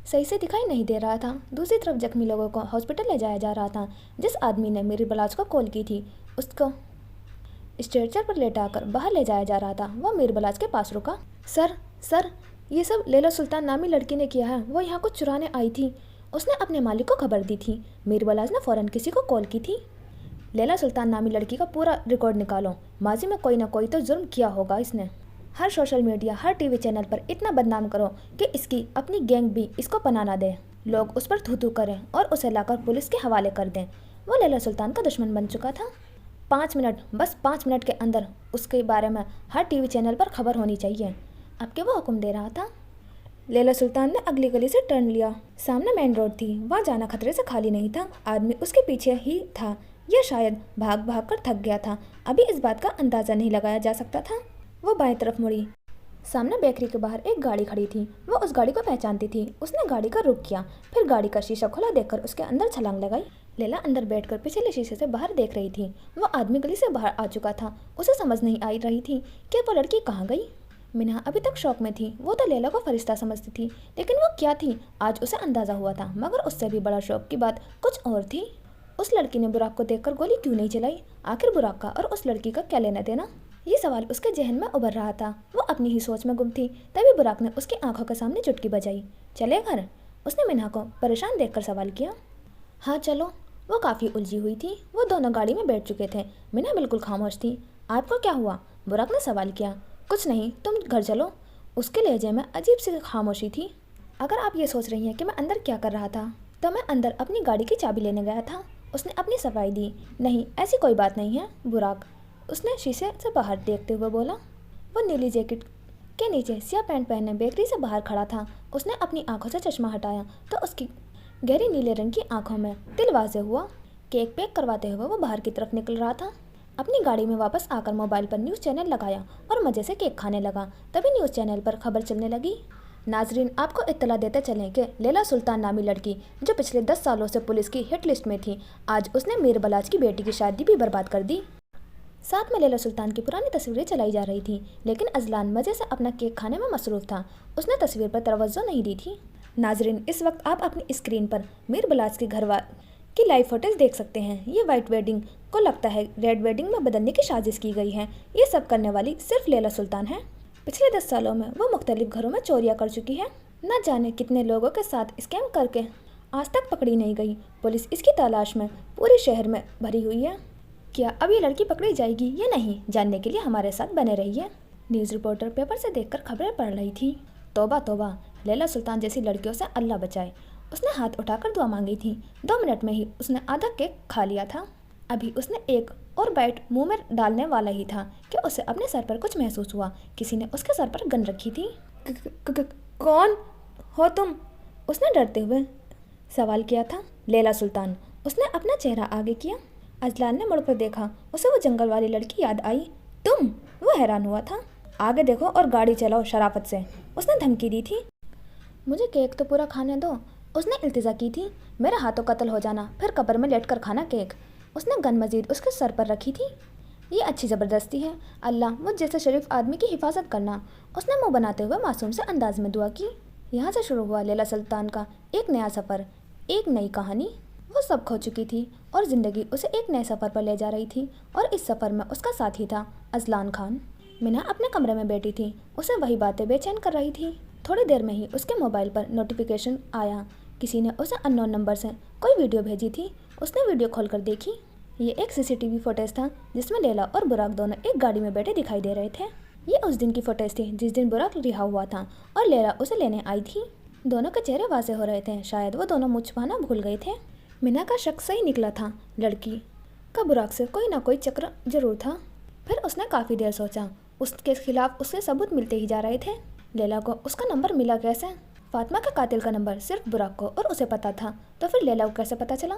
Speaker 1: सही से दिखाई नहीं दे रहा था। दूसरी तरफ जख्मी लोगों को हॉस्पिटल ले जाया जा रहा था। जिस आदमी ने मीर बलाज को कॉल की थी, उसको स्ट्रेचर पर लेटाकर बाहर ले जाया जा रहा था। वो मीर बलाज के पास रुका। सर, ये सब लैला सुल्तान नामी लड़की ने किया है। वो यहाँ कुछ चुराने आई थी। उसने अपने मालिक को खबर दी थी। मीर बलाज ने फ़ौरन किसी को कॉल की थी। लैला सुल्तान नामी लड़की का पूरा रिकॉर्ड निकालो। माजी में कोई ना कोई तो जुर्म किया होगा इसने। हर सोशल मीडिया, हर टीवी चैनल पर इतना बदनाम करो कि इसकी अपनी गैंग भी इसको पनाह ना दे। लोग उस पर थू करें और उसे लाकर पुलिस के हवाले कर दें। वो लैला सुल्तान का दुश्मन बन चुका था। 5 मिनट, बस 5 मिनट के अंदर उसके बारे में हर टीवी चैनल पर खबर होनी चाहिए। अब के वो हुक्म दे रहा था। लैला सुल्तान ने अगली गली से टर्न लिया। सामने मेन रोड थी। वहाँ जाना खतरे से खाली नहीं था। आदमी उसके पीछे ही था, या शायद भाग भाग कर थक गया था। अभी इस बात का अंदाज़ा नहीं लगाया जा सकता था। वो बाएं तरफ मुड़ी। सामने बेकरी के बाहर एक गाड़ी खड़ी थी। वो उस गाड़ी को पहचानती थी। उसने गाड़ी का रुख किया, फिर गाड़ी का शीशा खुला देखकर उसके अंदर छलांग लगाई। लैला अंदर बैठकर पिछले शीशे से बाहर देख रही थी। वो आदमी गली से बाहर आ चुका था। उसे समझ नहीं आ रही थी कि वो लड़की कहाँ गई। मिना अभी तक शौक में थी। वो तो लैला को फरिश्ता समझती थी, लेकिन वो क्या थी आज उसे अंदाज़ा हुआ था। मगर उससे भी बड़ा शौक की बात कुछ और थी। उस लड़की ने बुराक को देखकर गोली क्यों नहीं चलाई? आखिर बुराक का और उस लड़की का क्या लेना देना? ये सवाल उसके जहन में उभर रहा था। वो अपनी ही सोच में गुम थी। तभी बुराक ने उसकी आंखों के सामने चुटकी बजाई। चले घर? उसने मिना को परेशान देखकर सवाल किया। हाँ चलो। वो काफ़ी उलझी हुई थी। वो दोनों गाड़ी में बैठ चुके थे। मिना बिल्कुल खामोश थी। आपको क्या हुआ? बुराक ने सवाल किया। कुछ नहीं, तुम घर चलो। उसके लहजे में अजीब सी खामोशी थी। अगर आप ये सोच रही हैं कि मैं अंदर क्या कर रहा था, तो मैं अंदर अपनी गाड़ी की चाबी लेने गया था। उसने अपनी सफाई दी। नहीं, ऐसी कोई बात नहीं है बुराक, उसने शीशे से बाहर देखते हुए बोला। वो नीली जैकेट के नीचे स्याह पैंट पहने बेकरी से बाहर खड़ा था। उसने अपनी आंखों से चश्मा हटाया तो उसकी गहरी नीले रंग की आंखों में दिल वाज़े हुआ। केक पैक करवाते हुए वो बाहर की तरफ निकल रहा था। अपनी गाड़ी में वापस आकर मोबाइल पर न्यूज़ चैनल लगाया और मज़े से केक खाने लगा। तभी न्यूज़ चैनल पर खबर चलने लगी। नाजरीन, आपको इत्तला देते चलें कि लैला सुल्तान नामी लड़की जो पिछले 10 सालों से पुलिस की हिट लिस्ट में थी, आज उसने मीर बलाच की बेटी की शादी भी बर्बाद कर दी। साथ में लैला सुल्तान की पुरानी तस्वीरें चलाई जा रही थी, लेकिन अजलान मज़े से अपना केक खाने में मसरूफ़ था। उसने तस्वीर पर तवज्जो नहीं दी थी। नाजरीन, इस वक्त आप अपनी स्क्रीन पर मीर बलाच के घर की लाइव फुटेज देख सकते हैं। ये वाइट वेडिंग को लगता है रेड वेडिंग में बदलने की साजिश की गई है। ये सब करने वाली सिर्फ लैला सुल्तान है। पिछले 10 सालों में वो मुख्तलिफ घरों में चोरियां कर चुकी है। न जाने कितने लोगों के साथ स्कैम करके आज तक पकड़ी नहीं गई। पुलिस इसकी तलाश में पूरे शहर में भरी हुई है। क्या अब ये लड़की पकड़ी जाएगी या नहीं, जानने के लिए हमारे साथ बने रहिए। न्यूज़ रिपोर्टर पेपर से देखकर खबरें पढ़ रही थी। तौबा तौबा, लैला सुल्तान जैसी लड़कियों से अल्लाह बचाए। उसने हाथ उठाकर दुआ मांगी थी। 2 मिनट में ही उसने आधा केक खा लिया था। अभी उसने एक और बाइट मुंह में डालने वाला ही था कि उसे अपने सर पर कुछ महसूस हुआ। किसी ने उसके सर पर गन रखी थी। कौन हो तुम? उसने डरते हुए सवाल किया था। लैला सुल्तान, उसने अपना चेहरा आगे किया। अजलान ने मुड़कर देखा। उसे वो जंगल वाली लड़की याद आई। तुम? वो हैरान हुआ था। आगे देखो और गाड़ी चलाओ शराफत से, उसने धमकी दी थी। मुझे केक तो पूरा खाने दो, उसने इल्तिजा की थी। मेरा हाथों कत्ल हो जाना, फिर कब्र में लेटकर खाना केक। उसने गन मजीद उसके सर पर रखी थी। ये अच्छी ज़बरदस्ती है। अल्लाह मुझ जैसे शरीफ आदमी की हिफाजत करना। उसने मुंह बनाते हुए मासूम से अंदाज में दुआ की। यहाँ से शुरू हुआ लैला सुल्तान का एक नया सफ़र, एक नई कहानी। वो सब खो चुकी थी और ज़िंदगी उसे एक नए सफ़र पर ले जा रही थी, और इस सफ़र में उसका साथी था अजलान खान। मिना अपने कमरे में बैठी थी। उसे वही बातें बेचैन कर रही थी। थोड़ी देर में ही उसके मोबाइल पर नोटिफिकेशन आया। किसी ने उसे अननोन नंबर से कोई वीडियो भेजी थी। उसने वीडियो खोलकर देखी। ये एक सीसीटीवी फुटेज था जिसमें लैला और बुराक दोनों एक गाड़ी में बैठे दिखाई दे रहे थे। ये उस दिन की फुटेज थी जिस दिन बुराक रिहा हुआ था और लैला उसे लेने आई थी। दोनों के चेहरे वाजे हो रहे थे। शायद वो दोनों मुँह छुपाना भूल गए थे। मिना का शक सही निकला था। लड़की का बुराक से कोई ना कोई चक्र जरूर था। फिर उसने काफ़ी देर सोचा। उसके खिलाफ उसके सबूत मिलते ही जा रहे थे। लैला को उसका नंबर मिला कैसे? फातिमा के कातिल का नंबर सिर्फ बुराक को और उसे पता था, तो फिर लैला को कैसे पता चला?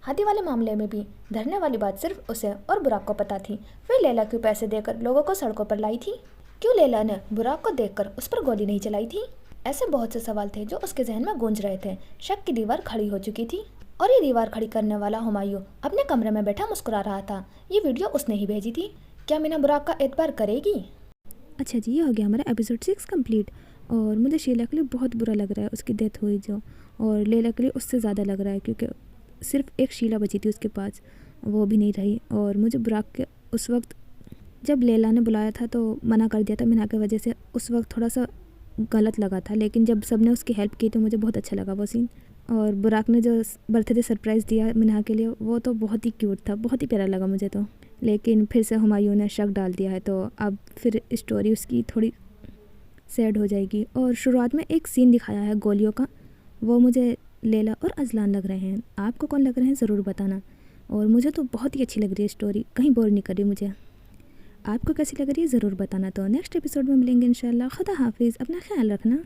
Speaker 1: हाथी वाले मामले में भी धरने वाली बात सिर्फ उसे और बुराक को पता थी। फिर लैला क्यों पैसे देकर लोगों को सड़कों पर लाई थी? क्यों लैला ने बुराक को देखकर उस पर गोली नहीं चलाई थी? ऐसे बहुत से सवाल थे जो उसके जहन में गूंज रहे थे। शक की दीवार खड़ी हो चुकी थी और ये दीवार खड़ी करने वाला हुमायूं अपने कमरे में बैठा मुस्कुरा रहा था। ये वीडियो उसने ही भेजी थी। क्या मिना बुराक का एतबार करेगी?
Speaker 2: अच्छा जी, ये हो गया हमारा एपिसोड 6 कंप्लीट। और मुझे शीला के लिए बहुत बुरा लग रहा है, उसकी डेथ हुई जो, और लैला के लिए उससे ज़्यादा लग रहा है क्योंकि सिर्फ एक शीला बची थी उसके पास, वो भी नहीं रही। और मुझे बुराक के उस वक्त जब लैला ने बुलाया था तो मना कर दिया था मिना की वजह से, उस वक्त थोड़ा सा गलत लगा था, लेकिन जब सब ने उसकी हेल्प की तो मुझे बहुत अच्छा लगा वो सीन। और बुराक ने जो बर्थडे सरप्राइज़ दिया मिना के लिए वो तो बहुत ही क्यूट था, बहुत ही प्यारा लगा मुझे तो। लेकिन फिर से हुमायूं ने शक डाल दिया है तो अब फिर स्टोरी उसकी थोड़ी सैड हो जाएगी। और शुरुआत में एक सीन दिखाया है गोलियों का, वो मुझे लैला और अजलान लग रहे हैं। आपको कौन लग रहे हैं ज़रूर बताना। और मुझे तो बहुत ही अच्छी लग रही है स्टोरी, कहीं बोर नहीं कर रही मुझे। आपको कैसी लग रही है ज़रूर बताना। तो नेक्स्ट एपिसोड में मिलेंगे इंशाल्लाह। खुदा हाफिज़, अपना ख्याल रखना।